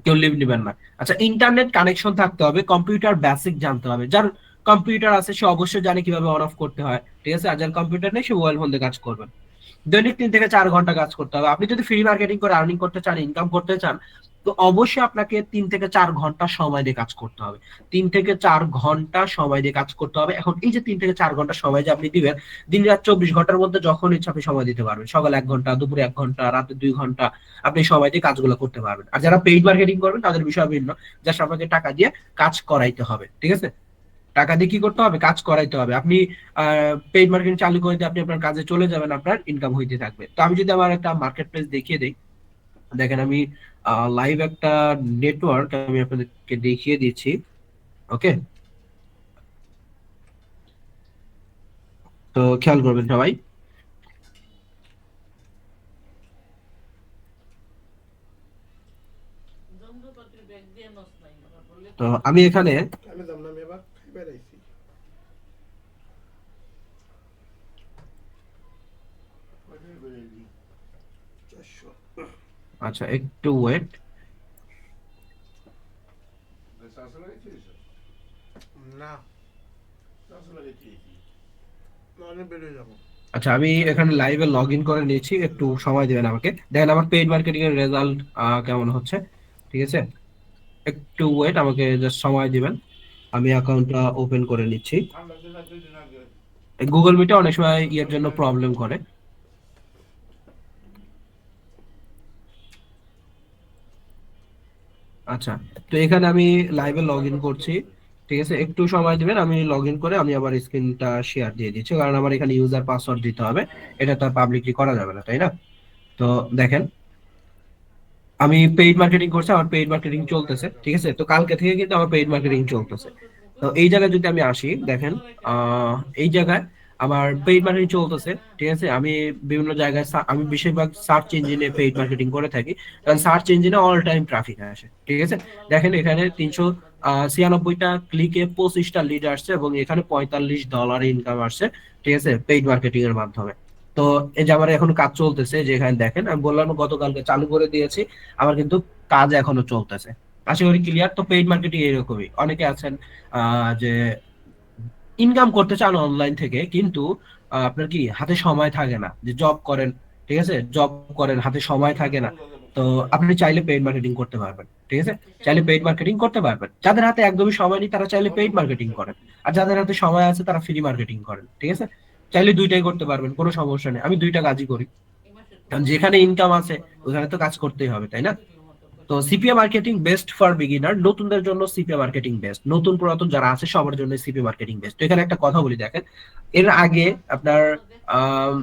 কেউ লিভ নিবেন না। আচ্ছা, ইন্টারনেট কানেকশন থাকতে হবে, কম্পিউটার বেসিক জানতে হবে। যার কম্পিউটার আছে সে অবশ্যই জানে কিভাবে অন অফ করতে হয়, ঠিক আছে। আর যার কম্পিউটার নেই সে মোবাইল ফোন দিয়ে কাজ করবেন। দৈনিক 3 থেকে 4 ঘন্টা কাজ করতে হবে। আপনি যদি ফ্রি মার্কেটিং করে আর্নিং করতে চান, ইনকাম করতে চান, তো অবশ্যই আপনাকে 3 থেকে 4 ঘন্টা সময় দিয়ে কাজ করতে হবে। 3 থেকে 4 ঘন্টা সময় দিয়ে কাজ করতে হবে। এখন এই যে 3 থেকে 4 ঘন্টা সময় যে আপনি দিবেন, দিন রাত 24 ঘন্টার মধ্যে যখন ইচ্ছা আপনি সময় দিতে পারবেন। সকালে 1 ঘন্টা, দুপুরে 1 ঘন্টা, রাতে 2 ঘন্টা আপনি সময় দিয়ে কাজগুলো করতে পারবেন। আর যারা পেইড মার্কেটিং করবেন তাদের বিষয় ভিন্ন, জাস্ট আপনাকে টাকা দিয়ে কাজ করাইতে হবে, ঠিক আছে। টাকা দিয়ে কি করতে হবে, কাজ করাইতে হবে। আপনি পেইড মার্কেটিং চালু করে দিয়ে আপনি আপনার কাজে চলে যাবেন, আপনার ইনকাম হইতে থাকবে। তো আমি যদি আমার একটা মার্কেট প্লেস দেখিয়ে দিই, দেখেন আমি লাইভ একটা নেটওয়ার্ক আমি আপনাদেরকে দেখিয়ে দিচ্ছি, ওকে। তো খেয়াল করবেন সবাই। তো আমি এখানে আচ্ছা একটু ওয়েট। আচ্ছা, আমি এখানে লাইভে লগ ইন করে নিয়েছি, একটু সময় দিবেন আমাকে। দেখেন আমার পেইড মার্কেটিং এর রেজাল্ট কেমন হচ্ছে, ঠিক আছে। একটু ওয়েট, আমাকে জাস্ট সময় দিবেন, আমি অ্যাকাউন্টটা ওপেন করে নিচ্ছি। গুগল মিটে অনেক সময় ইয়ের জন্য প্রবলেম করে। আচ্ছা, তো এখানে আমি লাইভে লগ ইন করছি, ঠিক আছে, একটু সময় দিবেন, আমি লগ ইন করে আমি আবার স্ক্রিনটা শেয়ার দিয়ে দিচ্ছি, কারণ আমার এখানে ইউজার পাসওয়ার্ড দিতে হবে, এটা তো পাবলিকলি করা যাবে না, তাই না। তো দেখেন, আমি পেইড মার্কেটিং করছি, আমার পেইড মার্কেটিং চলতেছে, ঠিক আছে। তো কালকে থেকে কিন্তু আমার পেইড মার্কেটিং চলতেছে। তো এই জায়গায় যদি আমি আসি, দেখেন আহ এই জায়গায় আমার পেইড মার্কেটিং চলতেছে, ঠিক আছে। আমি বিভিন্ন জায়গায় আমি বেশিরভাগ সার্চ ইঞ্জিনে পেইড মার্কেটিং করে থাকি, কারণ সার্চ ইঞ্জিনে অল টাইম ট্রাফিক আসে, ঠিক আছে। দেখেন এখানে 396টা ক্লিকে 25টা লিড আসছে এবং এখানে $45 ইনকাম আসছে, ঠিক আছে, পেইড মার্কেটিং এর মাধ্যমে। তো এই যে আমার এখন কাজ চলতেছে, যে এখানে দেখেন আমি বললাম গতকালকে চালু করে দিয়েছি, আমার কিন্তু কাজ এখনো চলতেছে। আশা করি ক্লিয়ার। তো পেইড মার্কেটিং এরকমই, অনেকে আছেন যে ইনকাম করতে চান অনলাইন থেকে, কিন্তু আপনার কি হাতে সময় থাকে না, যে জব করেন, ঠিক আছে, জব করেন হাতে সময় থাকে না। তো আপনি চাইলে পেইড মার্কেটিং করতে পারবেন, ঠিক আছে, চাইলে পেইড মার্কেটিং করতে পারবেন। যাদের হাতে একদমই সময় নেই তারা চাইলে পেইড মার্কেটিং করেন, আর যাদের হাতে সময় আছে তারা ফ্রি মার্কেটিং করেন, ঠিক আছে। চাইলে দুইটাই করতে পারবেন, কোনো সমস্যা নেই, আমি দুইটা কাজই করি, কারণ যেখানে ইনকাম আছে ওখানে তো কাজ করতেই হবে, তাই না। তো CPA marketing best for beginner, নতুনদের জন্য সিপিএ মার্কেটিং বেস্ট, নতুন পুরাতন যারা আছে সবার জন্য সিপিএ মার্কেটিং বেস্ট। তো এখানে একটা কথা বলি, দেখেন এর আগে আপনার আহ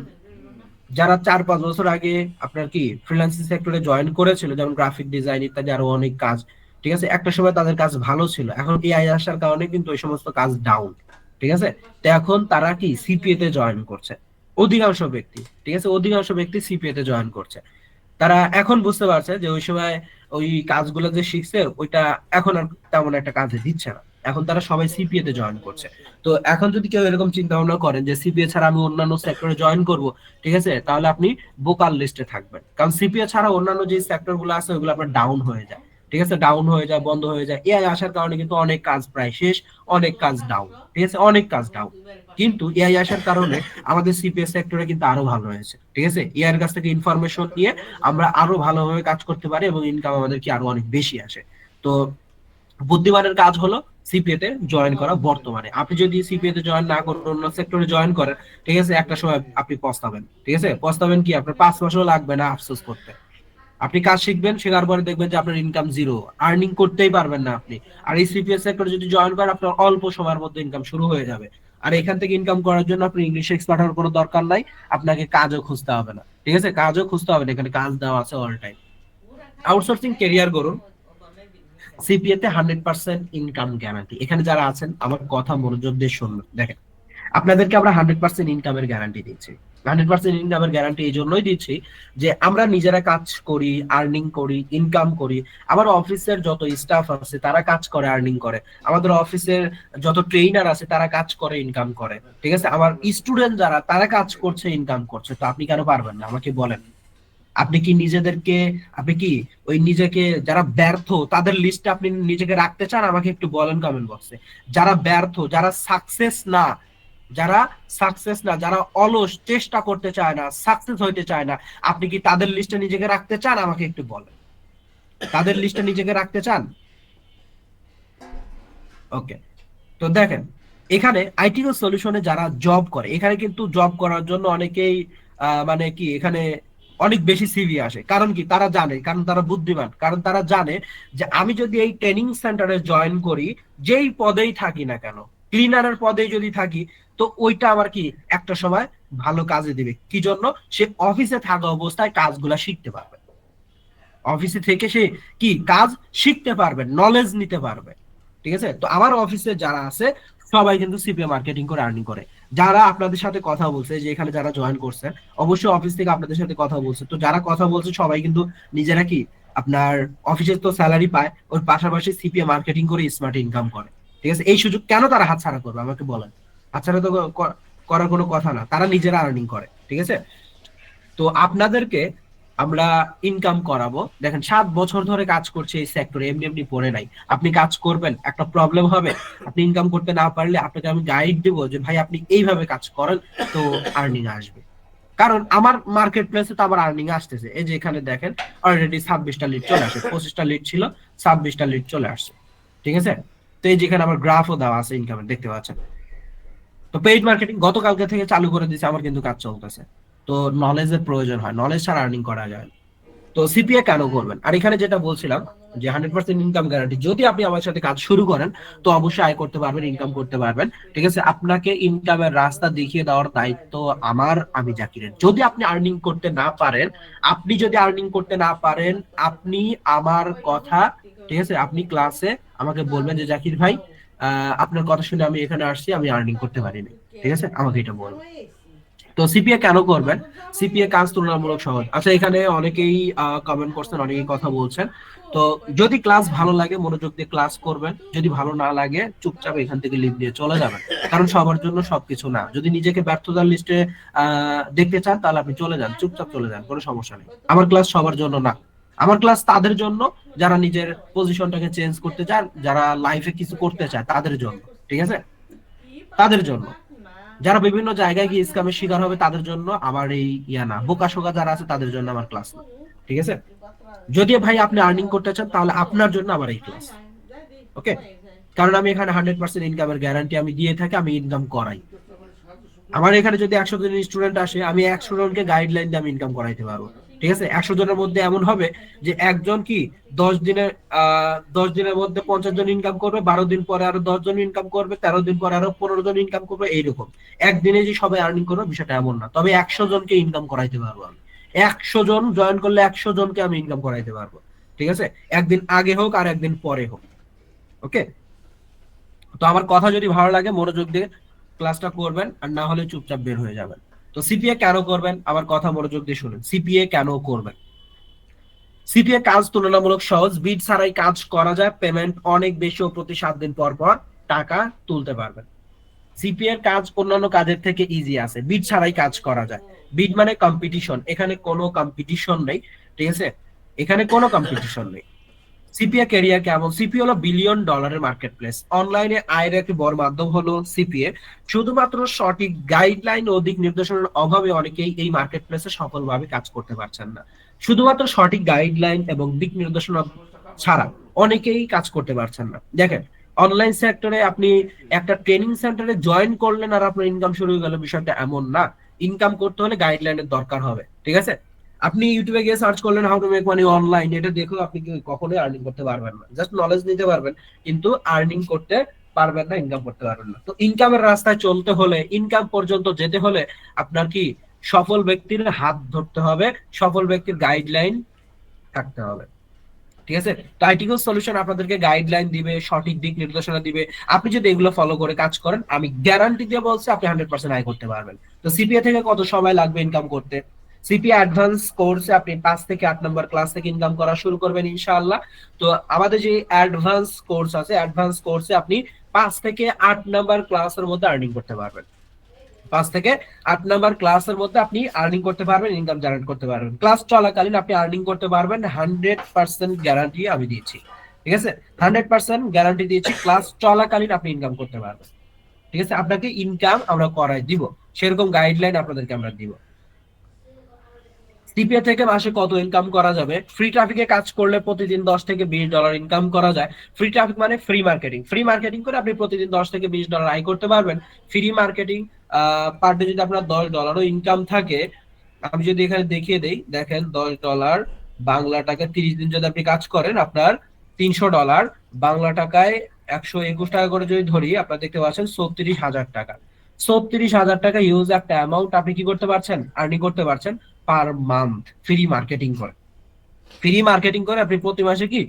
যারা 4-5 বছর আগে আপনার কি ফ্রিল্যান্সিং সেক্টরে জয়েন করেছিল, যেমন গ্রাফিক ডিজাইন ইত্যাদি আরো অনেক কাজ, ঠিক আছে, একটা সময় তাদের কাজ ভালো ছিল, এখন এআই আসার কারণে কিন্তু ওই সমস্ত কাজ ডাউন, ঠিক আছে। তো এখন তারা কি সিপিএ তে জয়েন করছে, অধিকাংশ ব্যক্তি, ঠিক আছে, অধিকাংশ ব্যক্তি সিপিএ তে জয়েন করছে। তারা এখন বুঝতে পারছে যে ওই সময় ওই কাজগুলো যে শিখছে ওইটা এখন আর তেমন একটা কাজে দিচ্ছে না, এখন তারা সবাই সিপিএ তে জয়েন করছে। তো এখন যদি কেউ এরকম চিন্তা ভাবনা করেন যে সিপিএ ছাড়া আমি অন্যান্য সেক্টরে জয়েন করব, ঠিক আছে, তাহলে আপনি বোকার লিস্টে থাকবেন, কারণ সিপিএ ছাড়া অন্যান্য যে সেক্টর গুলো আছে ওগুলো আপনার ডাউন হয়ে যায়, ঠিক আছে, ডাউন হয়ে যায়, বন্ধ হয়ে যায়। এআই আসার কারণে কিন্তু অনেক কাজ প্রায় শেষ, অনেক কাজ ডাউন, ঠিক আছে, অনেক কাজ ডাউন। কিন্তু এআই আসার কারণে আমাদের সিপিএস সেক্টরে কিন্তু আরো ভালো হয়েছে, ঠিক আছে। এআই এর কাছ থেকে ইনফরমেশন নিয়ে আমরা আরো ভালোভাবে কাজ করতে পারি এবং ইনকাম আমাদের কি আরো অনেক বেশি আসে। তো বুদ্ধিমানের কাজ হলো সিপিএ তে জয়েন করা। বর্তমানে আপনি যদি সিপিএ তে জয়েন না করেন, অন্য সেক্টরে জয়েন করেন, ঠিক আছে, একটা সময় আপনি পস্তাবেন, ঠিক আছে। পস্তাবেন কি, আপনার 5 মাসও লাগবে না আফসোস করতে। আপনি কাজ শিখবেন, শেখার পরে দেখবেন যে আপনার ইনকাম জিরো, আর্নিং করতেই পারবেন না আপনি। আর এই সিপিএস সেক্টরে যদি জয়েন করেন, আপনার অল্প সময়ের মধ্যে ইনকাম শুরু হয়ে যাবে। আর এখান থেকে ইনকাম করার জন্য আপনি ইংলিশ এক্সপার্ট হওয়ার কোনো দরকার নাই, আপনাকে কাজও খুঁজতে হবে না, ঠিক আছে, কাজও খুঁজতে হবে না, এখানে কাজ দেওয়া আছে অল টাইম। আউটসোর্সিং কেরিয়ার করুন, সিপিএ তে 100% ইনকাম গ্যারান্টি। এখানে যারা আছেন আমার কথা মনোযোগ দিয়ে শুনুন, দেখেন, আপনাদেরকে আমরা 100% ইনকামের গ্যারান্টি দিচ্ছি। 100% ইনকামের গ্যারান্টি এই জন্যই দিচ্ছি যে আমরা নিজেরা কাজ করি, আর্নিং করি, ইনকাম করি। আমার অফিসের যত স্টাফ আছে তারা কাজ করে, আর্নিং করে। আমাদের অফিসের যত ট্রেইনার আছে তারা কাজ করে, ইনকাম করে, ঠিক আছে। আমার স্টুডেন্ট যারা, তারা কাজ করছে, ইনকাম করছে। তো আপনি কেন পারবেন না, আমাকে বলেন। আপনি কি নিজেদেরকে, আপনি কি ওই নিজেকে, যারা ব্যর্থ তাদের লিস্টে আপনি নিজেকে রাখতে চান? আমাকে একটু বলেন কমেন্ট বক্সে। যারা ব্যর্থ, যারা সাকসেস না, যারা সাকসেস না, যারা অলস, চেষ্টা করতে চায় না, সাকসেস হইতে চায় না, আপনি কি তাদের লিস্টে নিজেকে রাখতে চান? আমাকে একটু বলেন, তাদের লিস্টে নিজেকে রাখতে চান? ওকে। তো দেখেন, এখানে আইটি সলিউশনে যারা জব করে, এখানে কিন্তু জব করার জন্য অনেকেই মানে কি, এখানে অনেক বেশি সিভি আসে। কারণ কি, তারা জানে, কারণ তারা বুদ্ধিমান, কারণ তারা জানে যে আমি যদি এই ট্রেনিং সেন্টারে জয়েন করি, যেই পদেই থাকি না কেন, ক্লিনারের পদে যদি থাকি, তো ওইটা আমার কি একটা সময় ভালো কাজে দিবে। কি জন্য? সে অফিসে থাকা অবস্থায় কাজগুলা শিখতে পারবে, অফিসে থেকে সে কি কাজ শিখতে পারবে, নলেজ নিতে পারবে, ঠিক আছে। তো আমার অফিসে যারা আছে সবাই কিন্তু সিপিএ মার্কেটিং করে আর্নিং করে। যারা আপনাদের সাথে কথা বলছে, যে এখানে যারা জয়েন করছে, অবশ্যই অফিস থেকে আপনাদের সাথে কথা বলছে। তো যারা কথা বলছে সবাই কিন্তু নিজেরা কি আপনার অফিসে তো স্যালারি পায়, ওর পাশাপাশি সিপিএ মার্কেটিং করে স্মার্ট ইনকাম করে, ঠিক আছে। এই সুযোগ কেন তারা হাতছাড়া করবে, আমাকে বলেন। হাতছাড়া তো করার কোনো কথা না, তারা নিজেরা আর্নিং করে, ঠিক আছে। তো আপনাদেরকে আমরা ইনকাম করাবো। দেখেন, 7 বছর ধরে কাজ করছে এই সেক্টরে, এমনি এমনি পড়ে নাই। আপনি কাজ করবেন, একটা প্রবলেম হবে, আপনি ইনকাম করতে না পারলে আপনাকে আমি গাইড দিব যে ভাই আপনি এইভাবে কাজ করেন, তো আর্নিং আসবে। কারণ আমার মার্কেট প্লেসে তো আমার আর্নিং আসতেছে। এই যে এখানে দেখেন, অলরেডি 26টা লিড চলে আসে, 25টা লিড ছিল, 26টা লিড চলে আসছে, ঠিক আছে। তো এই যেখানে আমার গ্রাফও দেওয়া আছে ইনকামের, দেখতে পাচ্ছেন। তো পেইড মার্কেটিং গতকালকে থেকে চালু করে দিয়েছে, আমার কিন্তু কাজ চলতেছে। তো নলেজের প্রয়োজন হয়, নলেজ ছাড়া আর্নিং করা যায় না। তো সিপিএ কেন করবেন? আর এখানে যেটা বলছিলাম যে 100% ইনকাম গ্যারান্টি, যদি আপনি আমার সাথে কাজ শুরু করেন তো অবশ্যই আয় করতে পারবেন, ইনকাম করতে পারবেন, ঠিক আছে। আপনাকে ইনকামের রাস্তা দেখিয়ে দেওয়ার দায়িত্ব আমার, আমি জাকিরের। যদি আপনি আর্নিং করতে না পারেন, আপনি যদি আর্নিং করতে না পারেন, আপনি আমার কথা, ঠিক আছে, আপনি ক্লাসে আমাকে বলবেন যে জাকির ভাই, আপনার কথা শুনে আমি এখানে আসছি, আমি আর্নিং করতে পারিনি, ঠিক আছে, আমাকে এটা বলবেন। তো সিপিএ কেন করবেন? সিপিএ কাজ তুলনামূলক সহজ। আচ্ছা, এখানে অনেকেই কমেন্ট করছেন, অনেকেই কথা বলছেন। তো যদি ক্লাস ভালো লাগে মনোযোগ দিয়ে ক্লাস করবেন, যদি ভালো না লাগে চুপচাপ এখান থেকে লিভ দিয়ে চলে যাবেন। কারণ সবার জন্য সবকিছু না। যদি নিজেকে ব্যর্থতার লিস্টে দেখতে চান তাহলে আপনি চলে যান, চুপচাপ চলে যান, কোনো সমস্যা নেই। আমার ক্লাস সবার জন্য না, আমার ক্লাস তাদের জন্য যারা নিজের পজিশনটাকে চেঞ্জ করতে চান, যারা লাইফে কিছু করতে চায় তাদের জন্য, ঠিক আছে, তাদের জন্য। যারা বিভিন্ন জায়গায় গিয়ে স্ক্যামের শিকার হবে তাদের জন্য আমার এই ইয়া না। বোকা শোকা যারা আছে তাদের জন্য আমার ক্লাস না, ঠিক আছে। যদি ভাই আপনি আর্নিং করতে চান তাহলে আপনার জন্য আমার এই ক্লাস, ওকে। কারণ আমি এখানে 100% ইনকামের গ্যারান্টি আমি দিয়ে থাকি, আমি ইনকাম করাই। আমার এখানে যদি 100 জন স্টুডেন্ট আসে, আমি 100 জনকে গাইডলাইন দিয়ে আমি ইনকাম করাইতে পারবো, ঠিক আছে। 100 জনের মধ্যে এমন হবে যে একজন কি 10 দিনের 10 দিনের মধ্যে 50 জন ইনকাম করবে, 12 দিন পরে আরো 10 জন ইনকাম করবে, 13 দিন পরে আরো 15 জন ইনকাম করবে, এইরকম। একদিনে যে সবাই আর্নিং করবে বিষয়টা এমন না। তবে 100 জনকে ইনকাম করাইতে পারবো আমি। 100 জন জয়েন করলে 100 জনকে আমি ইনকাম করাইতে পারবো, ঠিক আছে। একদিন আগে হোক আর একদিন পরে হোক, ওকে। তো আমার কথা যদি ভালো লাগে মনোযোগ দিয়ে ক্লাসটা করবেন, আর না হলে চুপচাপ বের হয়ে যাবেন। তো সিপিএ কেন করবেন, আমার কথা মনোযোগ দিয়ে শুনুন। সিপিএ কেন করবেন? সিপিএ কাজ তুলনামূলক সহজ, বিড ছাড়াই কাজ করা যায়, পেমেন্ট অনেক বেশি ও প্রতি 7 দিন পর পর টাকা তুলতে পারবেন। সিপিএ এর কাজ অন্যান্য কাজের থেকে ইজি আছে, বিড ছাড়াই কাজ করা যায়। বিড মানে কম্পিটিশন, এখানে কোনো কম্পিটিশন নেই, ঠিক আছে, এখানে কোনো কম্পিটিশন নেই। সিপিএ ক্যারিয়ার কেমন? সিপিএ হলো বিলিয়ন ডলারের মার্কেট প্লেস। অনলাইনে আয়ের একটি বড় মাধ্যম হলো সিপিএ। শুধুমাত্র সঠিক গাইডলাইন ও দিক নির্দেশনার অভাবে অনেকেই এই মার্কেট প্লেসে সফলভাবে কাজ করতে পারছেন না। শুধুমাত্র সঠিক গাইডলাইন এবং দিক নির্দেশনা ছাড়া অনেকেই কাজ করতে পারছেন না। দেখেন, অনলাইন সেক্টরে আপনি একটা ট্রেনিং সেন্টারে জয়েন করলেন আর আপনার ইনকাম শুরু হয়ে গেল, বিষয়টা এমন না। ইনকাম করতে হলে গাইডলাইনের দরকার হবে, ঠিক আছে? আপনি ইউটিউবে গিয়ে সার্চ করলেন how to make money online, এটা দেখেও আপনি কখনোই আর্নিং করতে পারবেন না। জাস্ট নলেজ নিতে পারবেন, কিন্তু আর্নিং করতে পারবেন না, ইনকাম করতে পারবেন না। তো ইনকামের রাস্তায় চলতে হলে, ইনকাম পর্যন্ত যেতে হলে আপনার কি সফল ব্যক্তির হাত ধরতে হবে, সফল ব্যক্তির গাইডলাইন থাকতে হবে, ঠিক আছে? তো আইটিকো সলিউশন আপনাদেরকে গাইডলাইন দিবে, সঠিক দিক নির্দেশনা দিবে। আপনি যদি এগুলো ফলো করে কাজ করেন, আমি গ্যারান্টি দিয়ে বলছি আপনি 100% আয় করতে পারবেন। তো সিপিএ থেকে কত সময় লাগবে ইনকাম করতে? সিপিএ অ্যাডভান্স কোর্সে আপনি 5 থেকে 8 নম্বর ক্লাস থেকে ইনকাম করা শুরু করবেন ইনশাআল্লাহ। তো আমাদের যে অ্যাডভান্স কোর্স আছে, অ্যাডভান্স কোর্সে আপনি 5 থেকে 8 নম্বর ক্লাসের মধ্যে আর্নিং করতে পারবেন। 5 থেকে 8 নম্বর ক্লাসের মধ্যে আপনি আর্নিং করতে পারবেন, ইনকাম জেনারেট করতে পারবেন। ক্লাস চলাকালীন আপনি আর্নিং করতে পারবেন, 100% গ্যারান্টি আমি দিয়েছি, ঠিক আছে? 100% গ্যারান্টি দিয়েছি, ক্লাস চলাকালীন আপনি ইনকাম করতে পারবেন, ঠিক আছে? আপনাকে ইনকাম আমরা করাই দিব, সেরকম গাইডলাইন আপনাদেরকে আমরা দিব। সিপিএ থেকে মাসে কত ইনকাম করা যাবে? ফ্রি ট্রাফিকে কাজ করলে প্রতিদিন $10 থেকে $20 ইনকাম করা যায়। ফ্রি ট্রাফিক মানে ফ্রি মার্কেটিং। ফ্রি মার্কেটিং করে আপনি প্রতিদিন $10 থেকে $20 আয় করতে পারবেন। ফ্রি মার্কেটিং পার ডে যদি আপনার $10ও ইনকাম থাকে, আমি যদি এখানে দেখিয়ে দেই, দেখেন $10 বাংলা টাকা 30 দিন যদি আপনি কাজ করেন, আপনার $300 বাংলা টাকায় 121 টাকা করে যদি ধরি, আপনার দেখতে পাচ্ছেন 36,000 টাকা। 36,000 টাকা ইউজ একটা অ্যামাউন্ট আপনি কি করতে পারছেন, আর্নিং করতে পারছেন পার মান্থ ফ্রি মার্কেটিং করে। ফ্রি মার্কেটিং করে আপনি প্রতি মাসে কি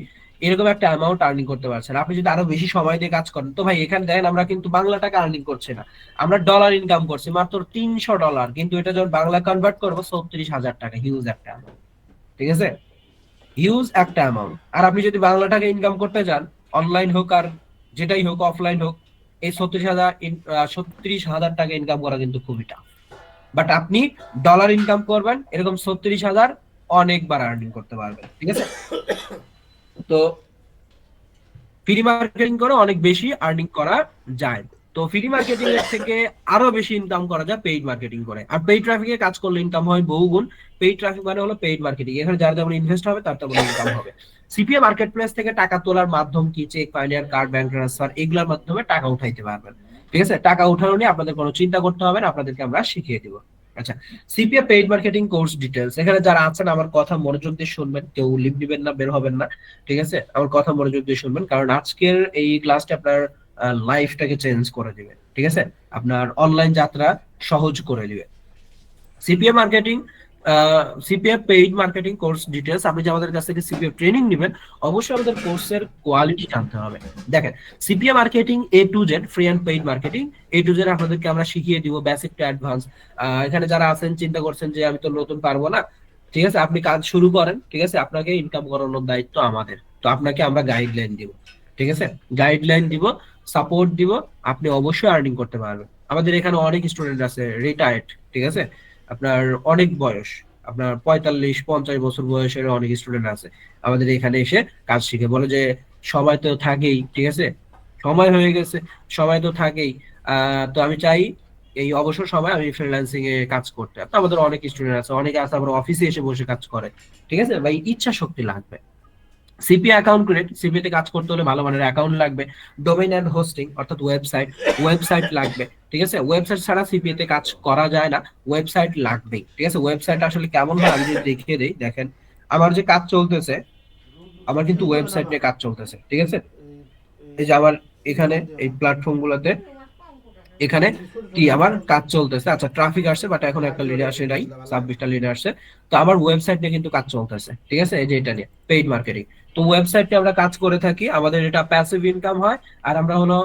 এরকম একটা অ্যামাউন্ট আর্নিং করতে পারছেন। আপনি যদি আরো বেশি সময় দিয়ে কাজ করেন, তো ভাই এখানে দেখেন আমরা কিন্তু বাংলা টাকা আর্নিং করছি না, আমরা ডলার ইনকাম করছি মাত্র $300, কিন্তু এটা যখন বাংলা কনভার্ট করবো 36,000 টাকা, হিউজ একটা অ্যামাউন্ট, ঠিক আছে? হিউজ একটা অ্যামাউন্ট। আর আপনি যদি বাংলা টাকা ইনকাম করতে চান, অনলাইন হোক আর যেটাই হোক, অফলাইন হোক, এই 36,000 টাকা ইনকাম করা কিন্তু খুবই টাফ। বাট আপনি ডলার ইনকাম করবেন, এরকম 36,000 অনেকবার আর্নিং করতে পারবেন, ঠিক আছে? তো ফ্রি মার্কেটিং করে অনেক বেশি আর্নিং করা যায়। তো ফ্রি মার্কেটিং এর থেকে আরো বেশি ইনকাম করা যায় পেইড মার্কেটিং করে। আর পেইড ট্রাফিকে কাজ করলে ইনকাম হয় বহুগুণ। পেইড ট্রাফিক মানে হলো পেইড মার্কেটিং, এখানে যার যেমন ইনভেস্ট হবে তার তেমন ইনকাম হবে। সিপিএ মার্কেট প্লেস থেকে টাকা তোলার মাধ্যম কি? Check, Payoneer card, bank transfer, এগুলোর মাধ্যমে টাকা উঠাইতে পারবেন, ঠিক আছে? টাকা উঠানো নিয়ে আপনাদের কোনো চিন্তা করতে হবে না, আপনাদেরকে আমরা শিখিয়ে দিব। আচ্ছা, CPA paid marketing course details. এখানে যারা আছেন আমার কথা মনোযোগ দিয়ে শুনবেন, কেউ লিভ দিবেন না, বের হবেন না, ঠিক আছে? আমার কথা মনোযোগ দিয়ে শুনবেন, কারণ আজকের এই ক্লাসটা আপনার লাইফটাকে চেঞ্জ করে দিবে, ঠিক আছে? আপনার অনলাইন যাত্রা সহজ করে দিবে। CPA marketing, CPA paid marketing course details. আপনি যে আমাদের কাছ থেকে সিপিএ ট্রেনিং নেবেন, অবশ্যই আমাদের কোর্সের কোয়ালিটি জানতে হবে। দেখেন, CPA marketing A to Z, free and paid marketing A to Z আপনাদেরকে আমরা শিখিয়ে দিব, বেসিক টু অ্যাডভান্স। এখানে যারা আছেন চিন্তা করছেন যে আমি তো নতুন পারবো না, ঠিক আছে? আপনি কাজ শুরু করেন, ঠিক আছে? আপনাকে ইনকাম করানোর দায়িত্ব আমাদের। তো আপনাকে আমরা গাইডলাইন দিব, ঠিক আছে? গাইডলাইন দিব, সাপোর্ট দিব, আপনি অবশ্যই আর্নিং করতে পারবেন। আমাদের এখানে অনেক স্টুডেন্ট আছে রিটায়ার্ড, ঠিক আছে? আপনার অনেক বয়স, আপনার 45-50 বছর বয়সের অনেক স্টুডেন্ট আছে আমাদের এখানে এসে কাজ শিখে, বলে যে সময় তো থাকেই, ঠিক আছে? সময় হয়ে গেছে, সময় তো থাকেই। তো আমি চাই এই অবসর সময় আমি ফ্রিল্যান্সিং এ কাজ করতে। তো আমাদের অনেক স্টুডেন্ট আছে, অনেকে আছে আবার অফিসে এসে বসে কাজ করে, ঠিক আছে? ভাই ইচ্ছা শক্তি লাগবে। সিপি অ্যাকাউন্ট ক্রিয়েট, সিপি তে কাজ করতে হলে ভালো মানের অ্যাকাউন্ট লাগবে। ডোমেইন এন্ড হোস্টিং অর্থাৎ ওয়েবসাইট, ওয়েবসাইট লাগবে, ঠিক আছে? ওয়েবসাইট ছাড়া সিপি তে কাজ করা যায় না, ওয়েবসাইট লাগবেই, ঠিক আছে? ওয়েবসাইট আসলে কেমন হয় আমি যদি দেখিয়ে দেই, দেখেন আমার যে কাজ চলতেছে, আমার কিন্তু ওয়েবসাইট নিয়ে কাজ চলতেছে, ঠিক আছে? এই যে আমার এখানে এই প্ল্যাটফর্ম গুলোতে এখানে কি আমার কাজ চলতেছে। আচ্ছা, ট্রাফিক আসছে, বাট এখন একটা লিডে আসে নাই, 26টা লিডে আসছে। তো আমার ওয়েবসাইট নিয়ে কিন্তু কাজ চলতেছে, ঠিক আছে? এই যে এটা নিয়ে পেইড মার্কেটিং। তো ওয়েবসাইট নিয়ে আমরা কাজ করে থাকি, আমাদের এটা প্যাসিভ ইনকাম হয়। আর আমরা হলো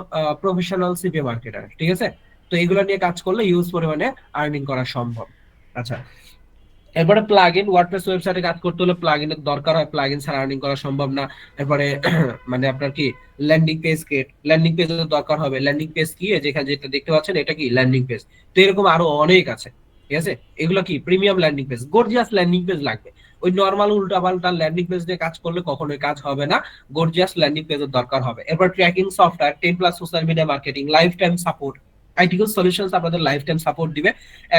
প্রফেশনাল সিপি মার্কেটার, ঠিক আছে? তো এগুলো নিয়ে কাজ করলে হিউজ পরিমাণে আর্নিং করা সম্ভব। আচ্ছা, এরপরে প্লাগইন, ওয়ার্ডপ্রেস ওয়েবসাইটে কাজ করতে হলে প্লাগইনের দরকার হয়, প্লাগইন ছাড়া আর্নিং করা সম্ভব না। এরপরে মানে আপনার কি ল্যান্ডিং পেজ ক্রিয়েট, ল্যান্ডিং পেজের দরকার হবে। ল্যান্ডিং পেজ কি? যেখানে যেটা দেখতে পাচ্ছেন এটা কি ল্যান্ডিং পেজ। তো এরকম আরো অনেক আছে, ঠিক আছে? এগুলো কি premium landing page, gorgeous landing page লাগবে। ওই নর্মাল উল্টাপাল্টা ল্যান্ডিং পেজ দিয়ে কাজ করলে কখনোই কাজ হবে না, গর্জিয়াস ল্যান্ডিং পেজের দরকার হবে। এরপর tracking software, 10+ social media marketing, life time support. আইটিকল সলিউশনস আপনাদের লাইফ টাইম সাপোর্ট দিবে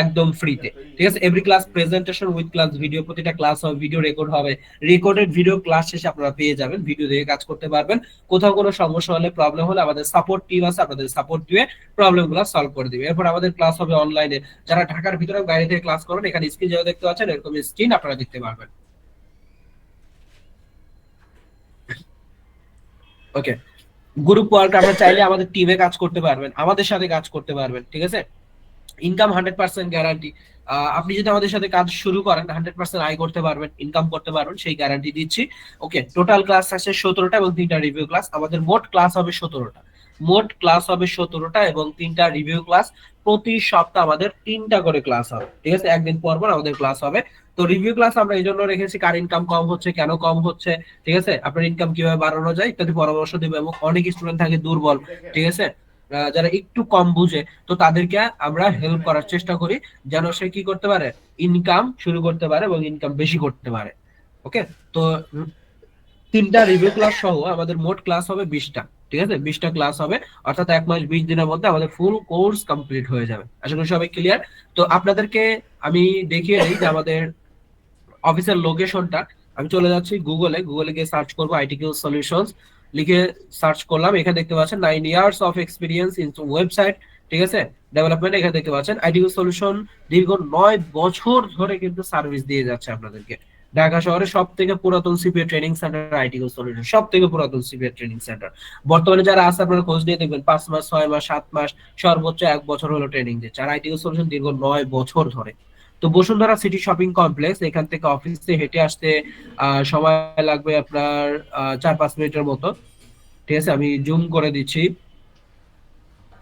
একদম ফ্রিতে, ঠিক আছে। Every class presentation with class video, প্রতিটা ক্লাস হবে, ভিডিও রেকর্ড হবে, রেকর্ডেড ভিডিও ক্লাস শেষে আপনারা পেয়ে যাবেন, ভিডিও দেখে কাজ করতে পারবেন। কোথাও কোনো সমস্যা হলে, প্রবলেম হলে আমাদের সাপোর্ট টিম আছে, আপনাদের সাপোর্ট দিয়ে প্রবলেম গুলো সলভ করে দিবে। এরপর আমাদের ক্লাস হবে অনলাইনে, যারা ঢাকার ভিতরে বাইরে থেকে ক্লাস করেন, এখানে স্ক্রিন যেটা দেখতে পাচ্ছেন এরকম স্ক্রিন আপনারা দেখতে পারবেন। ওকে, গ্রুপ ওয়ার্ক আপনারা চাইলে আমাদের টিমে কাজ করতে পারবেন, আমাদের সাথে কাজ করতে পারবেন, ঠিক আছে। Income 100% guarantee. আপনি যদি আমাদের সাথে কাজ শুরু করেন 100% আয় করতে পারবেন, ইনকাম করতে পারবেন, সেই গ্যারান্টি দিচ্ছি। ওকে, টোটাল ক্লাস আছে 17টা এবং 3টা রিভিউ ক্লাস। আমাদের মোট ক্লাস হবে 17টা, মোট ক্লাস হবে 17টা এবং 3টা রিভিউ ক্লাস। প্রতি সপ্তাহে আমাদের 3টা করে ক্লাস হবে, ঠিক আছে, একদিন পর পর আমাদের ক্লাস হবে। তো রিভিউ ক্লাস আমরা এই জন্য রেখেছি, কার ইনকাম কম হচ্ছে, কেন কম হচ্ছে, ঠিক আছে, আপনার ইনকাম কিভাবে বাড়ানো যায় ইত্যাদি পরামর্শ দেবে। এবং অনেক স্টুডেন্ট থাকে দুর্বল, ঠিক আছে, যারা একটু কম বুঝে, তো তাদেরকে আমরা হেল্প করার চেষ্টা করি যেন সে কি করতে পারে, ইনকাম শুরু করতে পারে এবং ইনকাম বেশি করতে পারে। ওকে, তো 3টা রিভিউ ক্লাস সহ আমাদের মোট ক্লাস হবে 20টা, ঠিক আছে, 20টা ক্লাস হবে, অর্থাৎ 1 মাস 20 দিনের মধ্যে আমাদের ফুল কোর্স কমপ্লিট হয়ে যাবে। আশা করি সবাই ক্লিয়ার। তো আপনাদেরকে আমি দেখিয়ে দিই যে আমাদের অফিসের লোকেশনটা। আমি চলে যাচ্ছি গুগলে, গুগলে গিয়ে সার্চ করবো আইটিকিউ সলিউশনস, লিখে সার্চ করলাম, এখানে দেখতে পাচ্ছেন 9 years of experience in website, ঠিক আছে, ডেভেলপমেন্ট। এখানে দেখতে পাচ্ছেন আইটিকিউ সলিউশন দীর্ঘ 9 বছর ধরে কিন্তু সার্ভিস দিয়ে যাচ্ছে আপনাদেরকে। ঢাকা শহরের সব থেকে পুরাতন সিপিএ ট্রেনিং সেন্টার আইটিকিউ সলিউশন, সব থেকে পুরাতন সিপিএ ট্রেনিং সেন্টার। বর্তমানে যারা আছে আপনারা খোঁজ নিয়ে দেখবেন 5 মাস, 6 মাস, 7 মাস, সর্বোচ্চ 1 বছর হলো ট্রেনিং দিচ্ছে। আর আইটিকিউ সলিউশন দীর্ঘ 9 বছর ধরে। তো বসুন্ধরা সিটি শপিং কমপ্লেক্স, এখান থেকে অফিসে হেঁটে আসতে সময় লাগবে আপনার 4-5 মিনিটের মতো, ঠিক আছে। আমি জুম করে দিচ্ছি,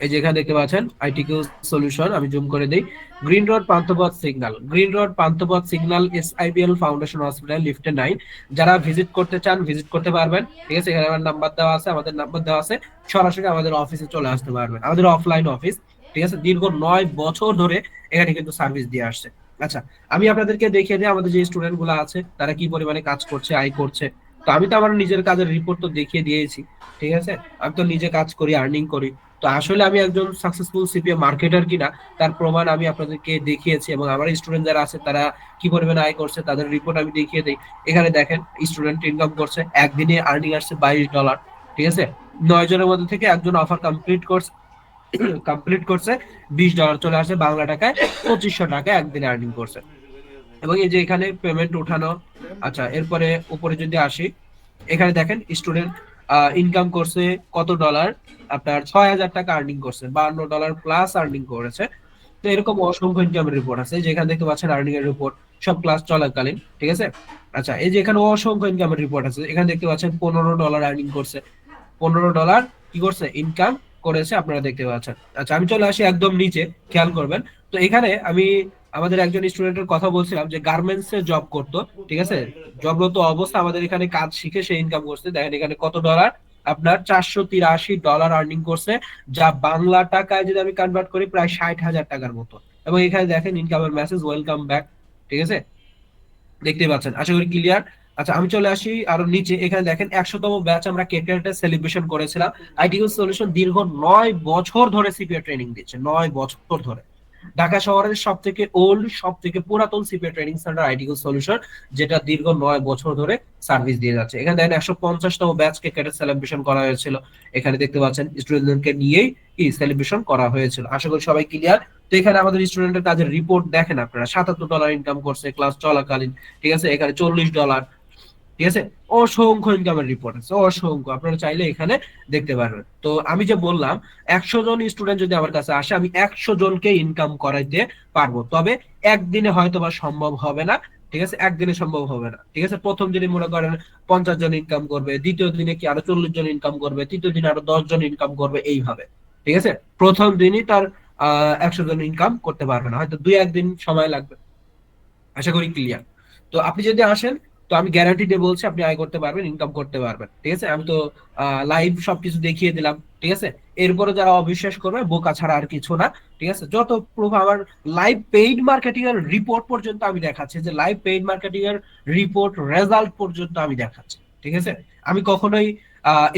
এই যে এখানে দেখতে পাচ্ছেন আইটিকিউ সলিউশন, আমি জুম করে দিই। Green road Panthapath signal, green road Panthapath signal, SIBL foundation hospital, লিফটে 9। যারা ভিজিট করতে চান ভিজিট করতে পারবেন, ঠিক আছে, এখানে আমার নাম্বার দেওয়া আছে, আমাদের নাম্বার দেওয়া আছে, সরাসরি আমাদের অফিসে চলে আসতে পারবেন, আমাদের অফলাইন অফিস, ঠিক আছে। দীর্ঘ 9 বছর ধরে এখানে কিন্তু সার্ভিস দিয়ে আসছে। আচ্ছা, আমি আপনাদেরকে দেখিয়ে দিই আমাদের যে স্টুডেন্ট গুলো আছে তারা কি পরিমাণে কাজ করছে, আয় করছে। তো আমি তো আমার নিজের কাজের রিপোর্ট তো দেখিয়ে দিয়েছি, ঠিক আছে, আমি তো নিজে কাজ করি, আর্নিং করি। তো আসলে আমি একজন সাকসেসফুল সিপিএ মার্কেটার কিনা তার প্রমাণ আমি আপনাদেরকে দেখিয়েছি, এবং আমার স্টুডেন্ট যারা আছে তারা কি পরিমাণে আয় করছে তাদের রিপোর্ট আমি দেখিয়ে দিই। এখানে দেখেন স্টুডেন্ট ইনকাম করছে, একদিনে আর্নিং আসছে $22, ঠিক আছে। 9 জনের মধ্যে থেকে একজন অফার কমপ্লিট করছে, $20 চলে আসে, বাংলা টাকায় 2500 টাকা একদিনে আর্নিং করছে। এবং এই যে এখানে পেমেন্ট উঠানো। আচ্ছা, এরপরে উপরে যদি আসি, এখানে দেখেন স্টুডেন্ট ইনকাম করছে কত ডলার, আপনার 6000 টাকা আর্নিং করছে, $52 প্লাস আর্নিং করেছে। তো এরকম অসংখ্য ইনকামের রিপোর্ট আছে, যেখানে দেখতে পাচ্ছেন আর্নিং এর রিপোর্ট সব ক্লাস চলাকালীন, ঠিক আছে। আচ্ছা, এই যে এখানে অসংখ্য ইনকামের রিপোর্ট আছে, এখানে দেখতে পাচ্ছেন $15 আর্নিং করছে, $15 কি করছে, ইনকাম করেছে, আপনারা দেখতে পাচ্ছেন। আচ্ছা, আমি চলে আসি একদম নিচে, খেয়াল করবেন। তো এখানে আমি আমাদের একজন স্টুডেন্টের কথা বলছিলাম যে গার্মেন্টস এ জব করতো, ঠিক আছে, জবরত অবস্থা আমাদের এখানে কাজ শিখে সে ইনকাম করছে। দেখেন এখানে কত ডলার, আপনার $483 আর্নিং করছে, যা বাংলা টাকায় যদি আমি কনভার্ট করি প্রায় 60,000 টাকার মতো। এবং এখানে দেখেন ইনকামের মেসেজ, ওয়েলকাম ব্যাক, ঠিক আছে, দেখতে পাচ্ছেন, আশা করি ক্লিয়ার। আচ্ছা, আমি চলে আসি আরো নিচে, এখানে দেখেন 100তম ব্যাচ আমরা কেকেটে সেলিব্রেশন করেছিলাম। আইটিইউ সলিউশন দীর্ঘ 9 বছর ধরে সিপিএ ট্রেনিং দিচ্ছে, 9 বছর ধরে। ঢাকা শহরের সব থেকে ওল্ড, সব থেকে পুরাতন CPA training centre ITU solution, যেটা দীর্ঘ 9 বছর ধরে সার্ভিস দিয়ে যাচ্ছে। এখানে দেখেন 150তম ব্যাচ কেকেটে সেলিব্রেশন করা হয়েছিল, এখানে দেখতে পাচ্ছেন স্টুডেন্টদেরকে নিয়েই কি সেলিব্রেশন করা হয়েছিল। আশা করি সবাই ক্লিয়ার। তো এখানে আমাদের স্টুডেন্টের কাজের রিপোর্ট দেখেন আপনারা, $77 ইনকাম করছে ক্লাস চলাকালীন, ঠিক আছে, এখানে $40, ঠিক আছে, অসংখ্য ইনকামের রিপোর্ট আছে, অসংখ্য, আপনারা চাইলে এখানে দেখতে পারবেন। তো আমি যে বললাম 100 জন স্টুডেন্ট যদি আমার কাছে আসে আমি 100 জনকে ইনকাম করাইতে পারবো, তবে একদিনে হয়তো বা সম্ভব হবে না, ঠিক আছে, একদিনে সম্ভব হবে না, ঠিক আছে। প্রথম দিনে মনে করেন 50 জন ইনকাম করবে, দ্বিতীয় দিনে কি আরো 40 জন ইনকাম করবে, তৃতীয় দিনে আরো 10 জন ইনকাম করবে, এইভাবে, ঠিক আছে। প্রথম দিনই তার 100 জন ইনকাম করতে পারবে না, হয়তো 2-1 দিন সময় লাগবে। আশা করি ক্লিয়ার। তো আপনি যদি আসেন তো আমি গ্যারান্টি দিয়ে বলছি আপনি আয় করতে পারবেন, ইনকাম করতে পারবেন। ঠিক আছে, আমি তো লাইভ সবকিছু দেখিয়ে দিলাম। ঠিক আছে, এরপরে যারা অবিশ্বাস করবে বোকা ছাড়া আর কিছু না। ঠিক আছে, যত প্রুফ আমার লাইভ পেইড মার্কেটিং এর রিপোর্ট পর্যন্ত আমি দেখাচ্ছি, যে লাইভ পেইড মার্কেটিং এর রিপোর্ট রেজাল্ট পর্যন্ত আমি দেখাচ্ছি। ঠিক আছে, আমি কখনোই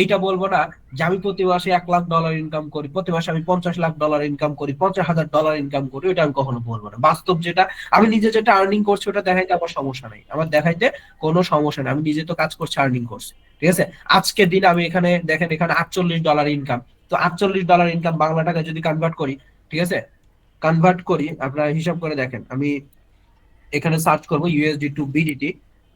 এইটা বলবো না যে আমি প্রতি মাসে $1 লাখ ইনকাম করি, প্রতি মাসে আমি $50 লাখ ইনকাম করি, $50,000 ইনকাম করি, ওটা আমি কখনো বলবো না। বাস্তব যেটা, আমি নিজে যেটা আর্নিং করছি ওটা দেখাইতে আমার সমস্যা নেই, আমার দেখাইতে কোনো সমস্যা নেই, আমি নিজে তো কাজ করছি, আর্নিং করছি। ঠিক আছে, আজকের দিন আমি এখানে দেখেন, এখানে $48 ইনকাম। তো $48 ইনকাম বাংলা টাকা যদি কনভার্ট করি, ঠিক আছে, কনভার্ট করি, আপনারা হিসাব করে দেখেন, আমি এখানে সার্চ করবো ইউএসডি টু বিডিটি।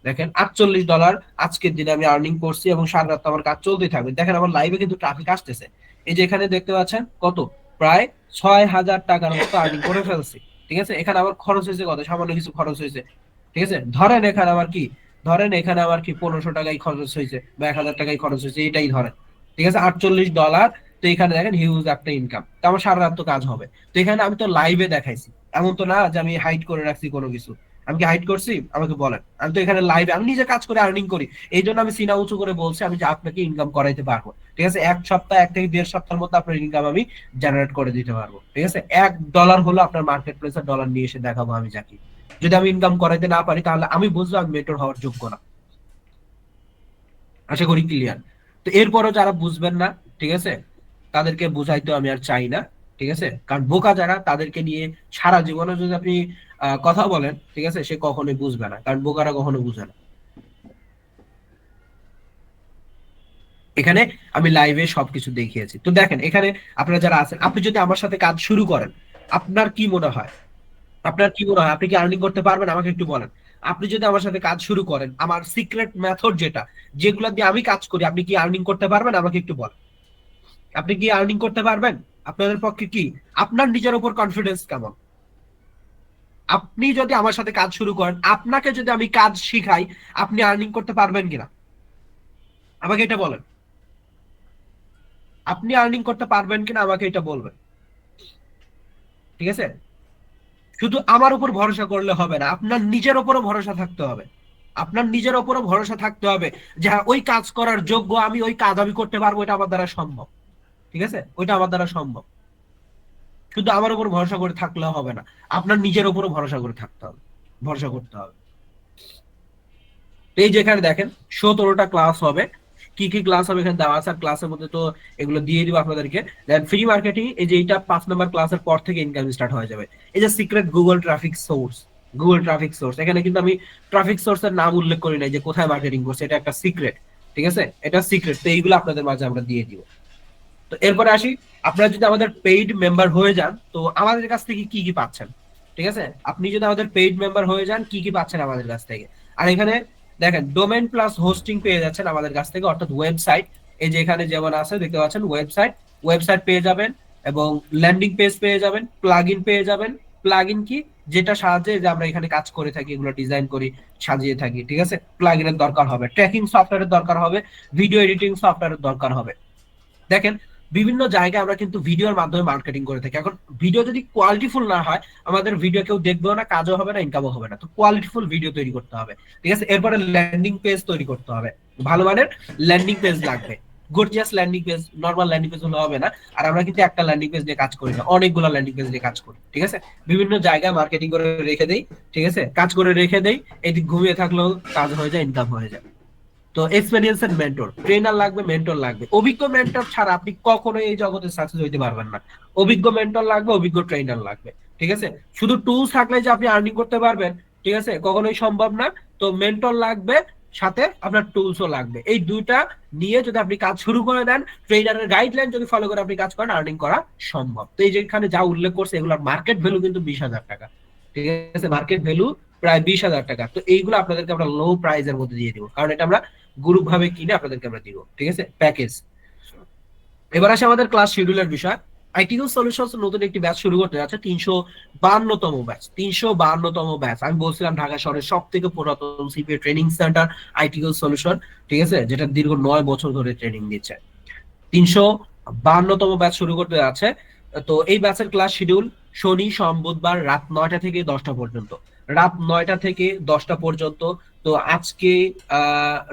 দেখেন $48 আজকের দিনে আমি আর্নিং করছি, এবং সারা রাত আমার কাজ চলতেই থাকবে। দেখেন আমার লাইভে কিন্তু ট্রাফিক আসতেছে, এই যে এখানে দেখতে পাচ্ছেন কত, প্রায় 6,000 টাকার মতো আর্নিং করে ফেলছি। ঠিক আছে, এখানে আমার খরচ হয়েছে কত, সামান্য কিছু খরচ হয়েছে। ঠিক আছে, ধরেন এখানে আমার কি, ধরেন এখানে আমার কি 1500 টাকাই খরচ হয়েছে, বা 1000 টাকাই খরচ হয়েছে, এটাই ধরেন। ঠিক আছে, $48। তো এখানে দেখেন হিউজ একটা ইনকাম, তো আমার সারা রাত তো কাজ হবে। তো এখানে আমি তো লাইভে দেখাইছি, এমন তো না যে আমি হাইড করে রাখছি কোনো কিছু। আমি কি হাইড করছি, আমাকে বলেন। আমি তো এখানে লাইভে আমি নিজে কাজ করে আর্নিং করি, এই জন্য আমি সিনা উঁচু করে বলছি আমি যে আপনাকে ইনকাম করাইতে পারবো। ঠিক আছে, এক সপ্তাহ, 1 থেকে 1.5 সপ্তাহের মধ্যে আপনার ইনকাম আমি জেনারেট করে দিতে পারবো। ঠিক আছে, $1 হলো আপনার মার্কেট প্লেসের ডলার নিয়ে এসে দেখাবো আমি যাকে। যদি আমি ইনকাম করাইতে না পারি, তাহলে আমি বুঝবো আমি মেন্টর হওয়ার যোগ্য না। আশা করি ক্লিয়ার। তো এরপরও যারা বুঝবেন না, ঠিক আছে, তাদেরকে বুঝাইতে আমি আর চাই না। ঠিক আছে, কারণ বোকা যারা, তাদেরকে নিয়ে সারা জীবনে যদি আপনি কথা বলেন, ঠিক আছে, সে কখনোই বুঝবে না, কারণ বোকারা কখনো বুঝে না। এখানে আমি লাইভে সবকিছু দেখিয়েছি। তো দেখেন এখানে আপনারা যারা আছেন, আপনি যদি আমার সাথে কাজ শুরু করেন, আপনার কি মনে হয়, আপনার কি মনে হয় আপনি কি আর্নিং করতে পারবেন, আমাকে একটু বলেন। আপনি যদি আমার সাথে কাজ শুরু করেন, আমার সিক্রেট মেথড যেটা, যেগুলো দিয়ে আমি কাজ করি, আপনি কি আর্নিং করতে পারবেন, আমাকে একটু বলেন। আপনি কি আর্নিং করতে পারবেন? আপনাদের পক্ষে কি, আপনার নিজের উপর কনফিডেন্স কেমন? আপনি যদি আমার সাথে কাজ শুরু করেন, আপনাকে যদি আমি কাজ শিখাই, আপনি আর্নিং করতে পারবেন কিনা, আমাকে এটা বলেন। আপনি আর্নিং করতে পারবেন কিনা, আমাকে এটা বলবেন। ঠিক আছে, শুধু আমার উপর ভরসা করলে হবে না, আপনার নিজের উপরও ভরসা থাকতে হবে। আপনার নিজের উপরও ভরসা থাকতে হবে যে হ্যাঁ, ওই কাজ করার যোগ্য আমি, ওই কাজ আমি করতে পারবো, এটা আমার দ্বারা সম্ভব। ঠিক আছে, ওইটা আমার দ্বারা সম্ভব। শুধু আমার উপর ভরসা করে থাকলে হবে না, আপনার নিজের উপরও ভরসা করে থাকতে হবে, ভরসা করতে হবে। তো এই যেখানে দেখেন 17টা ক্লাস হবে। কি কি ক্লাস হবে এখানে দেওয়া আছে, আর ক্লাসের মধ্যে তো এগুলো দিয়ে দিব আপনাদেরকে। দেন ফ্রি মার্কেটিং, এই যে এটা 5 নম্বর ক্লাসের পর থেকে ইনকাম স্টার্ট হয়ে যাবে। এই যে secret Google traffic source, Google traffic source, এখানে কিন্তু আমি ট্রাফিক সোর্সের নাম উল্লেখ করি নাই যে কোথায় মার্কেটিং করছে, এটা একটা সিক্রেট। ঠিক আছে, এটা সিক্রেট, তো এইগুলো আপনাদের মাঝে আমরা দিয়ে দিব। তো এরপরে আসি, আপনারা যদি আমাদের পেইড মেম্বার হয়ে যান, তো আমাদের কাছ থেকে কি কি পাচ্ছেন। ঠিক আছে, আপনি যদি আমাদের পেইড মেম্বার হয়ে যান, কি কি পাচ্ছেন আমাদের কাছ থেকে। আর এখানে দেখেন ডোমেন প্লাস হোস্টিং পেয়ে যাচ্ছেন আমাদের কাছ থেকে, অর্থাৎ ওয়েবসাইট। এই যে এখানে যেমন আছে দেখতে পাচ্ছেন ওয়েবসাইট, ওয়েবসাইট পেয়ে যাবেন, এবং ল্যান্ডিং পেজ পেয়ে যাবেন, প্লাগ ইন পেয়ে যাবেন। প্লাগ ইন কি, যেটা সাহায্যে যে আমরা এখানে কাজ করে থাকি, এগুলো ডিজাইন করি, সাজিয়ে থাকি। ঠিক আছে, প্লাগ ইনের দরকার হবে, ট্র্যাকিং সফটওয়্যারের দরকার হবে, ভিডিও এডিটিং সফটওয়্যারের দরকার হবে। দেখেন বিভিন্ন জায়গায় আমরা কিন্তু ভিডিওর মাধ্যমে মার্কেটিং করে থাকি। এখন ভিডিও যদি কোয়ালিটিফুল না হয়, আমাদের ভিডিও কেউ দেখবেও না, কাজও হবে না, ইনকামও হবে না। তো কোয়ালিটিফুল ভিডিও তৈরি করতে হবে। ঠিক আছে, এরপরে ল্যান্ডিং পেজ তৈরি করতে হবে, ভালো মানের ল্যান্ডিং পেজ লাগবে। Gorgeous landing page, normal landing page হলে হবে না। আর আমরা কিন্তু একটা ল্যান্ডিং পেজ নিয়ে কাজ করি না, অনেকগুলো ল্যান্ডিং পেজ নিয়ে কাজ করি। ঠিক আছে, বিভিন্ন জায়গায় মার্কেটিং করে রেখে দেই। ঠিক আছে, কাজ করে রেখে দেই, এদিক ঘুমিয়ে থাকলেও কাজ হয়ে যায়, ইনকাম হয়ে যায়। তো এক্সপেরিয়েন্সের মেন্টর, ট্রেনার লাগবে, মেন্টর লাগবে। অভিজ্ঞ মেন্টর ছাড়া আপনি কখনো এই জগতে সাকসেস হইতে পারবেন না। অভিজ্ঞ মেন্টর লাগবে, অভিজ্ঞ ট্রেনার লাগবে। ঠিক আছে, শুধু টুলস থাকলে যে আপনি আর্নিং করতে পারবেন, ঠিক আছে, কখনোই সম্ভব না। তো মেন্টর লাগবে, সাথে আপনার টুলসও লাগবে। এই দুইটা নিয়ে যদি আপনি কাজ শুরু করে দেন, ট্রেনারের গাইডলাইন যদি ফলো করে আপনি কাজ করেন, আর্নিং করা সম্ভব। তো এই যেখানে যা উল্লেখ করছে, এগুলোর মার্কেট ভ্যালু কিন্তু 20,000 টাকা। ঠিক আছে, মার্কেট ভ্যালু প্রায় 20,000 টাকা। তো এইগুলো আপনাদেরকে আমরা লো প্রাইজের মধ্যে দিয়ে দিব, কারণ এটা আমরা গ্রুপ ভাবে কিনে আপনাদেরকে আমরা দিব। ঠিক আছে, প্যাকেজ। এবার আসে আমাদের ক্লাস শিডিউলের বিষয়। আইটিইউ সলিউশনস নতুন একটি ব্যাচ শুরু করতে যাচ্ছে, 352তম ব্যাচ, 352তম ব্যাচ। আমি বলছিলাম ঢাকা শহরের সব থেকে পুরাতন CPA training centre ITU solution. ঠিক আছে, যেটা দীর্ঘ 9 বছর ধরে ট্রেনিং দিচ্ছে। 352তম ব্যাচ শুরু করতে যাচ্ছে। তো এই ব্যাচের ক্লাস শিডিউল শনি সোম বুধবার রাত 9টা থেকে 10টা পর্যন্ত, রাত 9টা থেকে 10টা পর্যন্ত তো আজকে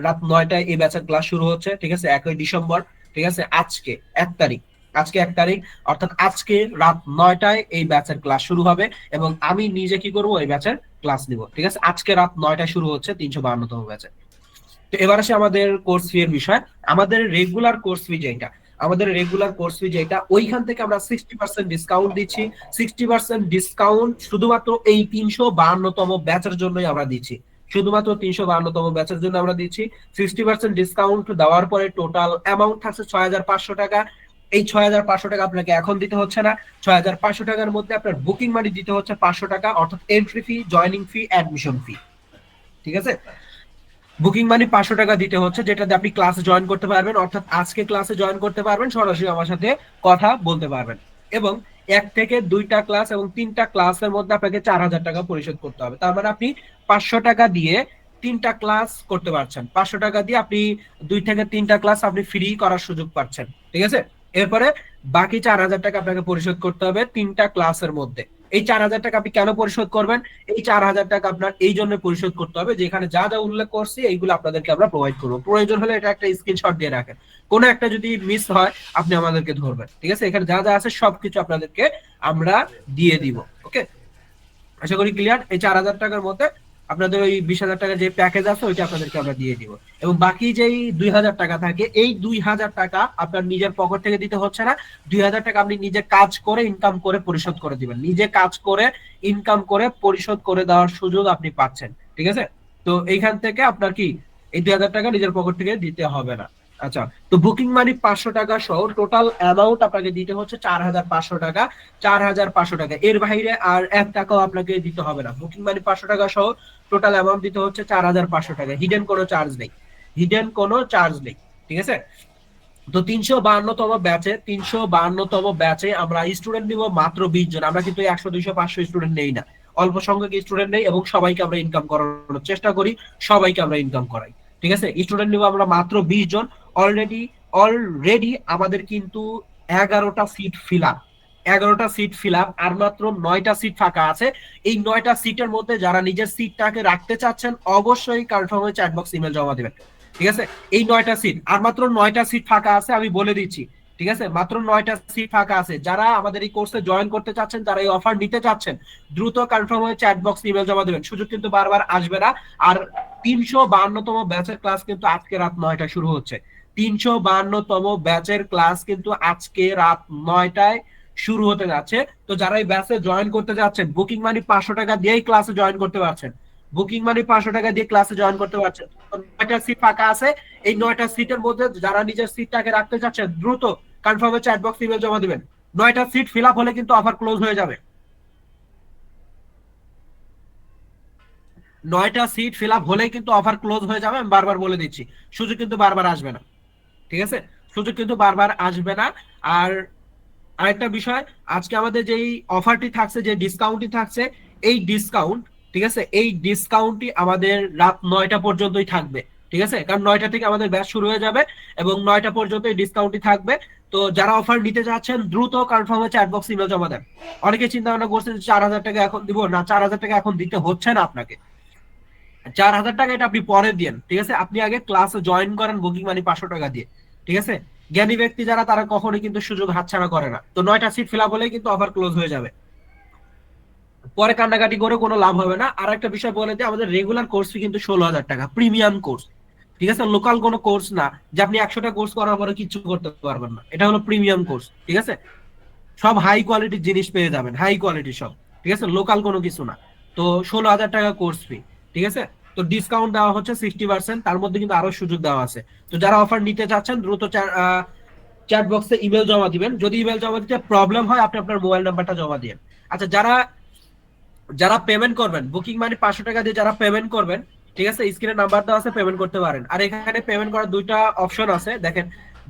রাত 9টায় এই ব্যাচের ক্লাস শুরু হচ্ছে, ঠিক আছে, 1 ডিসেম্বর। ঠিক আছে, আজকে 1 তারিখ, আজকে 1 তারিখ, অর্থাৎ আজকে রাত 9টায় এই ব্যাচের ক্লাস শুরু হবে এবং আমি নিজে কি করবো, এই ব্যাচের ক্লাস নিব। ঠিক আছে, আজকে রাত 9টায় শুরু হচ্ছে 352তম ব্যাচে। তো এবার আসে আমাদের কোর্স ফি এর বিষয়। আমাদের রেগুলার কোর্স ফি যেটা, ওইখান থেকে আমরা 60% ডিসকাউন্ট দিচ্ছি। 60% ডিসকাউন্ট শুধুমাত্র এই 352তম ব্যাচের জন্যই আমরা দিচ্ছি, শুধুমাত্র 352তম ব্যাচের জন্য আমরা দিচ্ছি। 60% ডিসকাউন্ট দেওয়ার পরে টোটাল অ্যামাউন্ট থাকছে 6500 টাকা। এই 6500 টাকা আপনাকে এখন দিতে হচ্ছে না। 6500 টাকার মধ্যে আপনার বুকিং মানি দিতে হচ্ছে 500 টাকা, অর্থাৎ এন্ট্রি ফি, জয়নিং ফি, অ্যাডমিশন ফি। ঠিক আছে, বুকিং মানি 500 টাকা দিতে হচ্ছে, যেটাতে আপনি ক্লাসে জয়েন করতে পারবেন, অর্থাৎ আজকে ক্লাসে জয়েন করতে পারবেন, সরাসরি আমার সাথে কথা বলতে পারবেন। এবং 1 থেকে 2টা ক্লাস এবং 3টা ক্লাসের মধ্যে আপনাকে 4000 টাকা পরিশোধ করতে হবে। তার মানে আপনি 500 টাকা দিয়ে 3টা ক্লাস করতে পারছেন, 500 টাকা দিয়ে আপনি 2 থেকে 3টা ক্লাস আপনি ফ্রি করার সুযোগ পাচ্ছেন। ঠিক আছে, এরপরে বাকি 4000 টাকা আপনাকে পরিশোধ করতে হবে 3টা ক্লাসের মধ্যে। এই 4000 টাকা আপনি কেন পরিশোধ করবেন? এই 4000 টাকা আপনার এই জন্য পরিশোধ করতে হবে যে এখানে যা যা উল্লেখ করছি এইগুলো আপনাদেরকে আমরা প্রোভাইড করবো। প্রয়োজন হলে এটা একটা স্ক্রিনশট দিয়ে রাখেন, কোনো একটা যদি মিস হয় আপনি আমাদেরকে ধরবেন। ঠিক আছে, এখানে যা যা আছে সবকিছু আপনাদেরকে আমরা দিয়ে দিব। ওকে, আশা করি ক্লিয়ার। এই 4000 টাকার মধ্যে আপনাদের ওই 20,000 টাকার যে প্যাকেজ আছে ওইটা আপনাদেরকে আমরা দিয়ে দিব। এবং বাকি যেই 2000 টাকা থাকে, এই 2000 টাকা আপনার নিজের পকেট থেকে দিতে হচ্ছে না। 2000 টাকা আপনি নিজে কাজ করে ইনকাম করে পরিশোধ করে দিবেন, নিজে কাজ করে ইনকাম করে পরিশোধ করে দেওয়ার সুযোগ আপনি পাচ্ছেন। ঠিক আছে, তো এইখান থেকে আপনার কি এই 2000 টাকা নিজের পকেট থেকে দিতে হবে না। আচ্ছা, তো বুকিং মানি 500 টাকা সহ টোটাল অ্যামাউন্ট আপনাকে দিতে হচ্ছে 4500 টাকা। 4500 টাকা, এর বাইরে আর 1 টাকাও আপনাকে দিতে হবে না। বুকিং মানি 500 টাকা সহ টোটাল অ্যামাউন্ট দিতে হচ্ছে 4500 টাকা। হিডেন কোনো চার্জ নেই, হিডেন কোনো চার্জ নেই। ঠিক আছে, তো 352তম ব্যাচে আমরা স্টুডেন্ট নিব মাত্র 20 জন। আমরা কিন্তু 100 200 500 স্টুডেন্ট নেই না, অল্প সংখ্যক স্টুডেন্ট নেই এবং সবাইকে আমরা ইনকাম করানোর চেষ্টা করি, সবাইকে আমরা ইনকাম করাই। ঠিক আছে, স্টুডেন্ট নিব আমরা মাত্র 20 জন। অলরেডি অলরেডি আমাদের কিন্তু 11টা সিট ফিল আপ, 11টা সিট ফিল আপ, আর মাত্র 9টা সিট ফাঁকা আছে। এই 9টা সিটের মধ্যে যারা নিজের সিটটাকে রাখতে চাচ্ছেন অবশ্যই কনফার্ম হয়ে চ্যাট বক্স ইমেল জমা দিবেন। ঠিক আছে, এই 9টা সিট, আর মাত্র 9টা সিট ফাঁকা আছে, আমি বলে দিচ্ছি। ঠিক আছে, মাত্র 9টা সিট ফাঁকা আছে। যারা আমাদের এই কোর্সে জয়েন করতে চাচ্ছেন, যারা এই অফার নিতে চাচ্ছেন, দ্রুত কনফার্ম হয়ে চ্যাট বক্স ইমেল জমা দেবেন, সুযোগ কিন্তু বারবার আসবে না। আর 352তম ব্যাচের ক্লাস কিন্তু আজকে রাত 9টায় শুরু হচ্ছে। 352তম ব্যাচের ক্লাস কিন্তু আজকে রাত 9টায় শুরু হতে যাচ্ছে। তো যারা এই ব্যাচে জয়েন করতে যাচ্ছেন, বুকিং মানি 500 টাকা দিয়েই ক্লাসে জয়েন করতে পারছেন, বুকিং মানি 500 টাকা দিয়ে ক্লাসে জয়েন করতে পারছেন। 9টা সিট ফাঁকা আছে, এই 9টা সিটের মধ্যে যারা নিজের সিটটাকে রাখতে চাচ্ছেন দ্রুত কনফার্মে চ্যাট বক্স ইমেল জমা দিবেন। 9টা সিট ফিল আপ হলে কিন্তু অফার ক্লোজ হয়ে যাবে। 9টা সিট ফিল আপ হলেই কিন্তু অফার ক্লোজ হয়ে যাবে, আমি বারবার বলে দিচ্ছি। সুযোগ কিন্তু বারবার আসবে না। ঠিক আছে, সুযোগ কিন্তু বারবার আসবে না। আর আরেকটা বিষয়, আজকে আমাদের যেই অফারটি থাকছে, যে ডিসকাউন্টটি থাকছে, এই ডিসকাউন্ট, ঠিক আছে, এই ডিসকাউন্টটি আমাদের রাত 9টা পর্যন্তই থাকবে। ঠিক আছে, কারণ 9টা থেকে আমাদের ব্যাচ শুরু হয়ে যাবে এবং 9টা পর্যন্ত এই ডিসকাউন্টটি থাকবে। তো যারা অফার নিতে যাচ্ছেন দ্রুত কনফার্মে চ্যাট বক্স ইমেল জমা দেন। অনেকে চিন্তা ভাবনা করছে যে 4000 টাকা এখন দিব না, 4000 টাকা এখন দিতে হচ্ছে না আপনাকে। 4000 টাকা এটা আপনি পরে দিন। ঠিক আছে, আপনি আগে ক্লাসে জয়েন করেন বুকিং মানি 500 টাকা দিয়ে। ঠিক আছে, জ্ঞানী ব্যক্তি যারা তারা কখনোই কিন্তু সুযোগ হাতছাড়া করে না। তো 9টা সিট ফিল আপ হলেই কিন্তু অফার ক্লোজ হয়ে যাবে, পরে কান্নাকাটি করে কোনো লাভ হবে না। আর একটা বিষয় বলে যে আমাদের রেগুলার কোর্স ফি কিন্তু 16,000 টাকা, প্রিমিয়াম কোর্স। ঠিক আছে, লোকাল কোনো কোর্স না যে আপনি 100টা কোর্স করার পরে কিছু করতে পারবেন না, এটা হলো প্রিমিয়াম কোর্স। ঠিক আছে, সব হাই কোয়ালিটির জিনিস পেয়ে যাবেন, হাই কোয়ালিটি সব। ঠিক আছে, লোকাল কোনো কিছু না। তো 16,000 টাকা কোর্স ফি। ঠিক আছে, তো ডিসকাউন্ট দেওয়া হচ্ছে 60%, তার মধ্যে কিন্তু আরো সুযোগ দেওয়া আছে। তো যারা অফার নিতে চাচ্ছেন দ্রুত চ্যাট বক্সে ইমেল জমা দিবেন। যদি ইমেল জমা দিতে প্রবলেম হয় আপনি আপনার মোবাইল নাম্বারটা জমা দিন। আচ্ছা, যারা যারা পেমেন্ট করবেন বুকিং মানি 500 টাকা দিয়ে যারা পেমেন্ট করবেন, ঠিক আছে, স্ক্রিনে নাম্বার দেওয়া আছে, পেমেন্ট করতে পারেন। আর এখানে পেমেন্ট করার দুইটা অপশন আছে, দেখেন।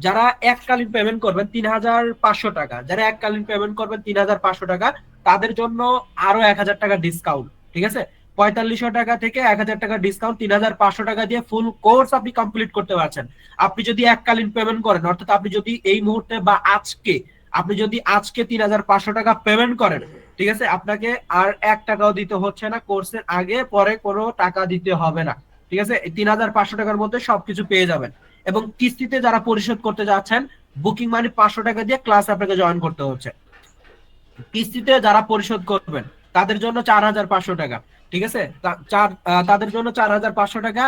যারা এককালীন পেমেন্ট করবেন 3500 টাকা, যারা এককালীন পেমেন্ট করবেন 3500 টাকা, তাদের জন্য আরো 1000 টাকা ডিসকাউন্ট। ঠিক আছে, 4500 টাকা থেকে 1000 টাকা ডিসকাউন্ট, 3500 টাকা দিয়ে ফুল কোর্স আপনি কমপ্লিট করতে পারছেন। আপনি যদি এককালীন পেমেন্ট করেন, অর্থাৎ আপনি যদি এই মুহূর্তে বা আজকে, আপনি যদি আজকে 3500 টাকা পেমেন্ট করেন, ঠিক আছে, আপনাকে আর 1 টাকাও দিতে হচ্ছে না, কোর্সের আগে পরে কোনো টাকা দিতে হবে না। ঠিক আছে? 3,500 টাকার মধ্যে সবকিছু পেয়ে যাবেন। এবং কিস্তিতে যারা পরিশোধ করতে যাচ্ছেন, বুকিং মানি 500 টাকা দিয়ে ক্লাস আপনাকে জয়েন করতে হচ্ছে। কিস্তিতে যারা পরিশোধ করবেন তাদের জন্য 4,500 টাকা। ঠিক আছে? তাদের জন্য 4,500 টাকা।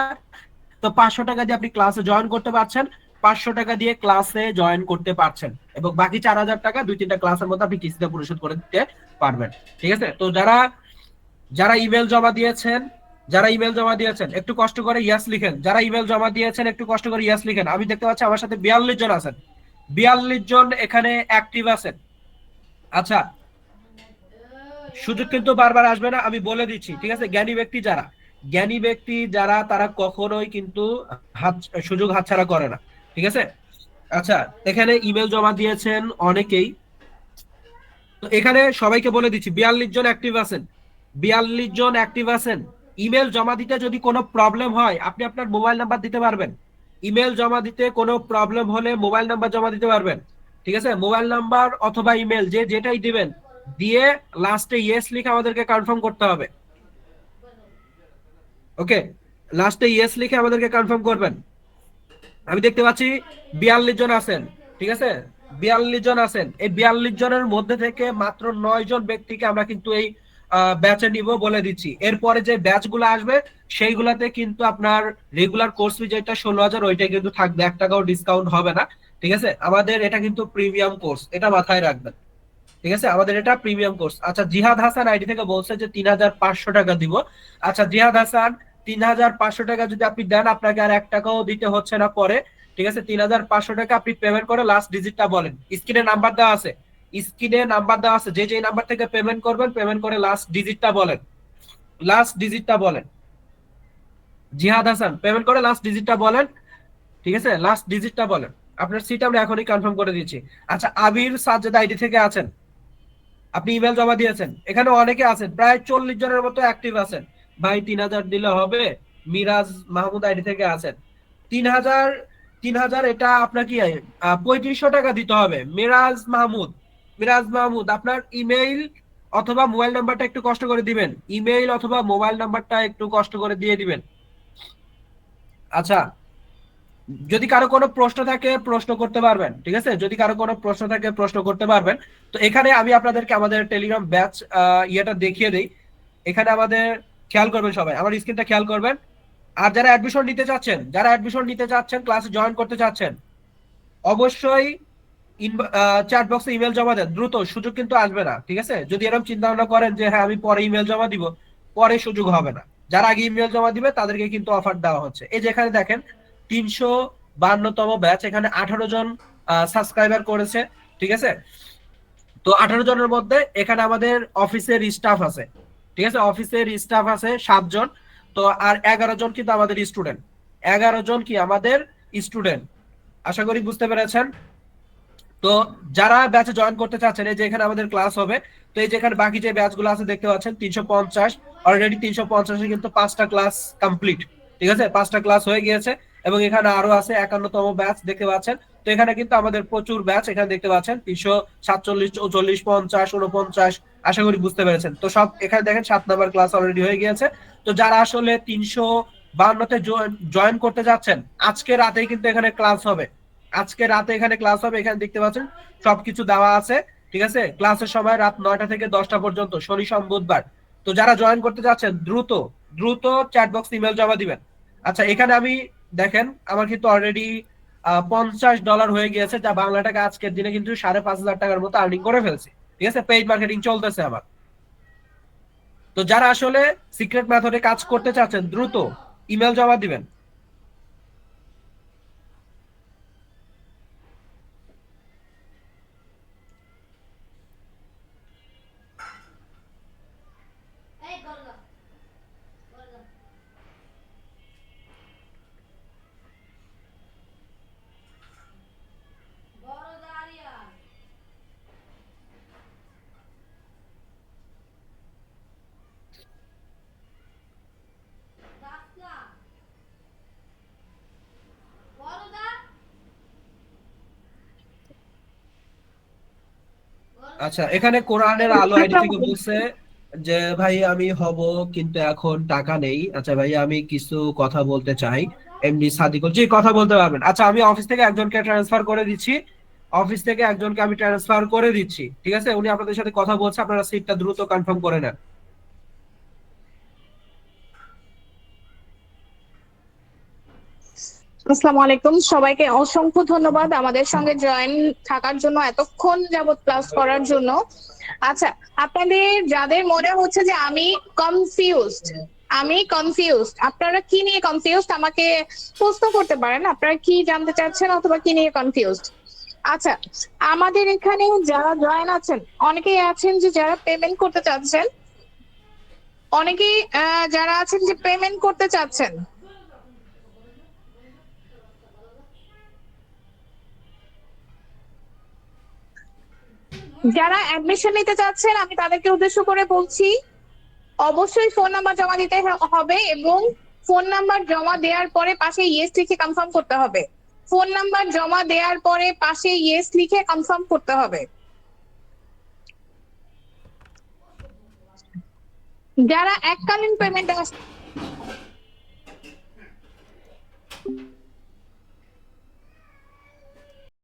তো 500 টাকা দিয়ে আপনি ক্লাসে জয়েন করতে পারছেন, 500 টাকা দিয়ে ক্লাসে জয়েন করতে পারছেন, এবং বাকি 4,000 টাকা 2-3টা ক্লাসের মধ্যে আপনি কিস্তিতে পরিশোধ করে দিতে পারবেন। ঠিক আছে? তো যারা যারা ইমেল জমা দিয়েছেন, একটু কষ্ট করে ইয়াস লিখেন। যারা ইমেল জমা দিয়েছেন একটু কষ্ট করে ইয়াস লিখেন। আমি দেখতে পাচ্ছি আমার সাথে 42 জন আছেন, 42 জন এখানে অ্যাক্টিভ আছেন। আচ্ছা, সুযোগ কিন্তু বারবার আসবে না, আমি বলে দিচ্ছি। ঠিক আছে? জ্ঞানী ব্যক্তি যারা তারা কখনোই কিন্তু হাত সুযোগ হাতছাড়া করে না। ঠিক আছে? আচ্ছা, এখানে ইমেল জমা দিয়েছেন অনেকেই। তো এখানে সবাইকে বলে দিচ্ছি 42 জন অ্যাক্টিভ আছেন, 42 জন অ্যাক্টিভ আছেন। ইমেল জমা দিতে যদি কোনো প্রবলেম হয় আপনি আপনার মোবাইল নাম্বার দিতে পারবেন। ইমেল জমা দিতে কোনো প্রবলেম হলে মোবাইল নাম্বার জমা দিতে পারবেন। ঠিক আছে? মোবাইল নাম্বার অথবা ইমেল যেটাই দিবেন, দিয়ে লাস্টে ইয়েস লিখে আমাদেরকে কনফার্ম করতে হবে। ওকে, লাস্টে ইয়েস লিখে আমাদেরকে কনফার্ম করবেন। আমি দেখতে পাচ্ছি 42 জন আছেন। ঠিক আছে? 42 জন আছেন। এই 42 জনের মধ্যে থেকে মাত্র 9 জন ব্যক্তিকে আমরা কিন্তু এই ব্যাচে নিব বলে দিচ্ছি। এরপরে যে ব্যাচ গুলো আসবে সেইগুলাতে কিন্তু আপনার রেগুলার কোর্স ফি যেটা 16,000 ওইটা কিন্তু থাকবে, 1 টাকাও ডিসকাউন্ট হবে না। ঠিক আছে? আমাদের এটা কিন্তু প্রিমিয়াম কোর্স, এটা মাথায় রাখবেন। ঠিক আছে? আমাদের এটা প্রিমিয়াম কোর্স। আচ্ছা, জিহাদ হাসান আইডি থেকে বলছে যে 3,500 টাকা দিব। আচ্ছা জিহাদ হাসান, 3,500 টাকা যদি আপনি দেন আপনাকে আর 1 টাকাও দিতে হচ্ছে না পরে। ঠিক আছে? 3,500 টাকা আপনি পেমেন্ট করে লাস্ট ডিজিটটা বলেন। স্ক্রিনে নাম্বার দেওয়া আছে, যে নাম্বার থেকে পেমেন্ট করবেন, পেমেন্ট করে লাস্ট ডিজিটটা বলেন। জিহাদ হাসান, পেমেন্ট করে লাস্ট ডিজিটটা বলেন। ঠিক আছে? লাস্ট ডিজিটটা বলেন। আপনার সিট আমরা এখনই কনফার্ম করে দিচ্ছি। আচ্ছা, আবির সাজ্জাদ আইডি থেকে আছেন, আপনি ইমেল জমা দিয়েছেন। এখানে অনেকে আছেন, প্রায় 40 জনের মতো অ্যাক্টিভ আছেন। ভাই 3,000 দিলে হবে? মিরাজ মাহমুদ আইডি থেকে আছেন। 3,000, 3,000 এটা আপনার কি 3500 টাকা দিতে হবে। মিরাজ মাহমুদ, আপনার ইমেইল অথবা মোবাইল নাম্বারটা একটু কষ্ট করে দিবেন। ইমেইল অথবা মোবাইল নাম্বারটা একটু কষ্ট করে দিয়ে দিবেন। আচ্ছা, যদি কারো কোনো প্রশ্ন থাকে প্রশ্ন করতে পারবেন। ঠিক আছে? যদি কারো কোনো প্রশ্ন থাকে প্রশ্ন করতে পারবেন। তো এখানে আমি আপনাদেরকে আমাদের টেলিগ্রাম ব্যাচ ইয়েটা দেখিয়ে দিই। এখানে আমাদের, খেয়াল করবেন সবাই, আমার স্ক্রিনটা খেয়াল করবেন। আর যারা অ্যাডমিশন নিতে চাচ্ছেন ক্লাসে জয়েন করতে চাচ্ছেন, অবশ্যই চ্যাট বক্সে ইমেল জমা দেন দ্রুত, সুযোগ কিন্তু আসবে না। ঠিক আছে? যদি এরকম চিন্তা ভাবনা করেন যে হ্যাঁ আমি পরে ইমেল জমা দিব, পরে সুযোগ হবে না। যারা আগে ইমেল জমা দিবে তাদেরকে কিন্তু অফার দেওয়া হচ্ছে। এই যে এখানে দেখেন 352তম ব্যাচ, এখানে 18 জন সাবস্ক্রাইবার করেছে। ঠিক আছে? তো 18 জনের মধ্যে এখানে আমাদের অফিসের স্টাফ আছে। ঠিক আছে? অফিসের স্টাফ আছে 7 জন। তো আর 11 জন কিন্তু আমাদের স্টুডেন্ট, 11 জন কি আমাদের স্টুডেন্ট। আশা করি বুঝতে পেরেছেন। তো যারা ব্যাচে জয়েন করতে চাচ্ছেন, এই যে এখানে আমাদের ক্লাস হবে। তো এই যে এখানে বাকি যে ব্যাচগুলো আছে দেখতে পাচ্ছেন 350, অলরেডি 350-এ কিন্তু 5টা ক্লাস কমপ্লিট। ঠিক আছে? 5টা ক্লাস হয়ে গিয়েছে, এবং এখানে আরো আছে 51তম ব্যাচ দেখতে পাচ্ছেন। তো এখানে কিন্তু আমাদের প্রচুর ব্যাচ এখানে দেখতে পাচ্ছেন, 347, 44, 50, 49। আশা করি বুঝতে পেরেছেন। তো সব এখানে দেখেন 7 নাম্বার ক্লাস অলরেডি হয়ে গিয়েছে। তো যারা আসলে 352-তে জয়েন করতে যাচ্ছেন, আজকে রাতেই কিন্তু এখানে ক্লাস হবে। এখানে দেখতে পাচ্ছেন সবকিছু দেওয়া আছে। ঠিক আছে? ক্লাসের সময় রাত 9টা থেকে 10টা পর্যন্ত, শনি সোম বুধবার। তো যারা জয়েন করতে যাচ্ছেন দ্রুত দ্রুত চ্যাট বক্স ইমেল জমা দিবেন। আচ্ছা, এখানে আমি দেখেন আমার কিন্তু অলরেডি $50 হয়ে গিয়েছে, যা বাংলা টাকা আজকের দিনে কিন্তু 5,500 টাকার মতো আর্নিং করে ফেলছি। ঠিক আছে? পেইড মার্কেটিং চলতেছে আমার। তো যারা আসলে সিক্রেট মেথডে কাজ করতে চাচ্ছেন দ্রুত ইমেল জমা দিবেন। আচ্ছা, এখানে কোরআনের আলো আইডি থেকে বলছে যে ভাই আমি হব, কিন্তু এখন টাকা নেই। আচ্ছা ভাই, আমি কিছু কথা বলতে চাই। এমডি সাদিকুল জি, কথা বলতে পারবেন। আচ্ছা, আমি অফিস থেকে একজনকে ট্রান্সফার করে দিচ্ছি। অফিস থেকে একজনকে আমি ট্রান্সফার করে দিচ্ছি, ঠিক আছে? উনি আপনাদের সাথে কথা বলছে, আপনারা সিটটা দ্রুত কনফার্ম করে নেন। আসসালামু আলাইকুম, সবাইকে অসংখ্য ধন্যবাদ আমাদের সঙ্গে জয়েন থাকার জন্য, এতক্ষণ যাবত ক্লাস করার জন্য। আচ্ছা, আপনাদের যাদের মনে হচ্ছে যে কনফিউজড আমি কনফিউজড, আপনারা কি নিয়ে কনফিউজড আমাকে প্রশ্ন করতে পারেন, আপনারা কি জানতে চাচ্ছেন অথবা কি নিয়ে কনফিউজড। আচ্ছা, আমাদের এখানে যারা জয়েন আছেন, অনেকেই আছেন যে যারা পেমেন্ট করতে চাচ্ছেন, অনেকেই যারা আছেন যে পেমেন্ট করতে চাচ্ছেন। যারা অ্যাডমিশন নিতে চাচ্ছেন আমি তাদেরকে উদ্দেশ্য করে বলছি, অবশ্যই ফোন নাম্বার জমা দিতে হবে, এবং ফোন নাম্বার জমা দেওয়ার পরে পাশে ইয়েস লিখে কনফার্ম করতে হবে। ফোন নাম্বার জমা দেওয়ার পরে পাশে ইয়েস লিখে কনফার্ম করতে হবে। যারা এককালীন পেমেন্ট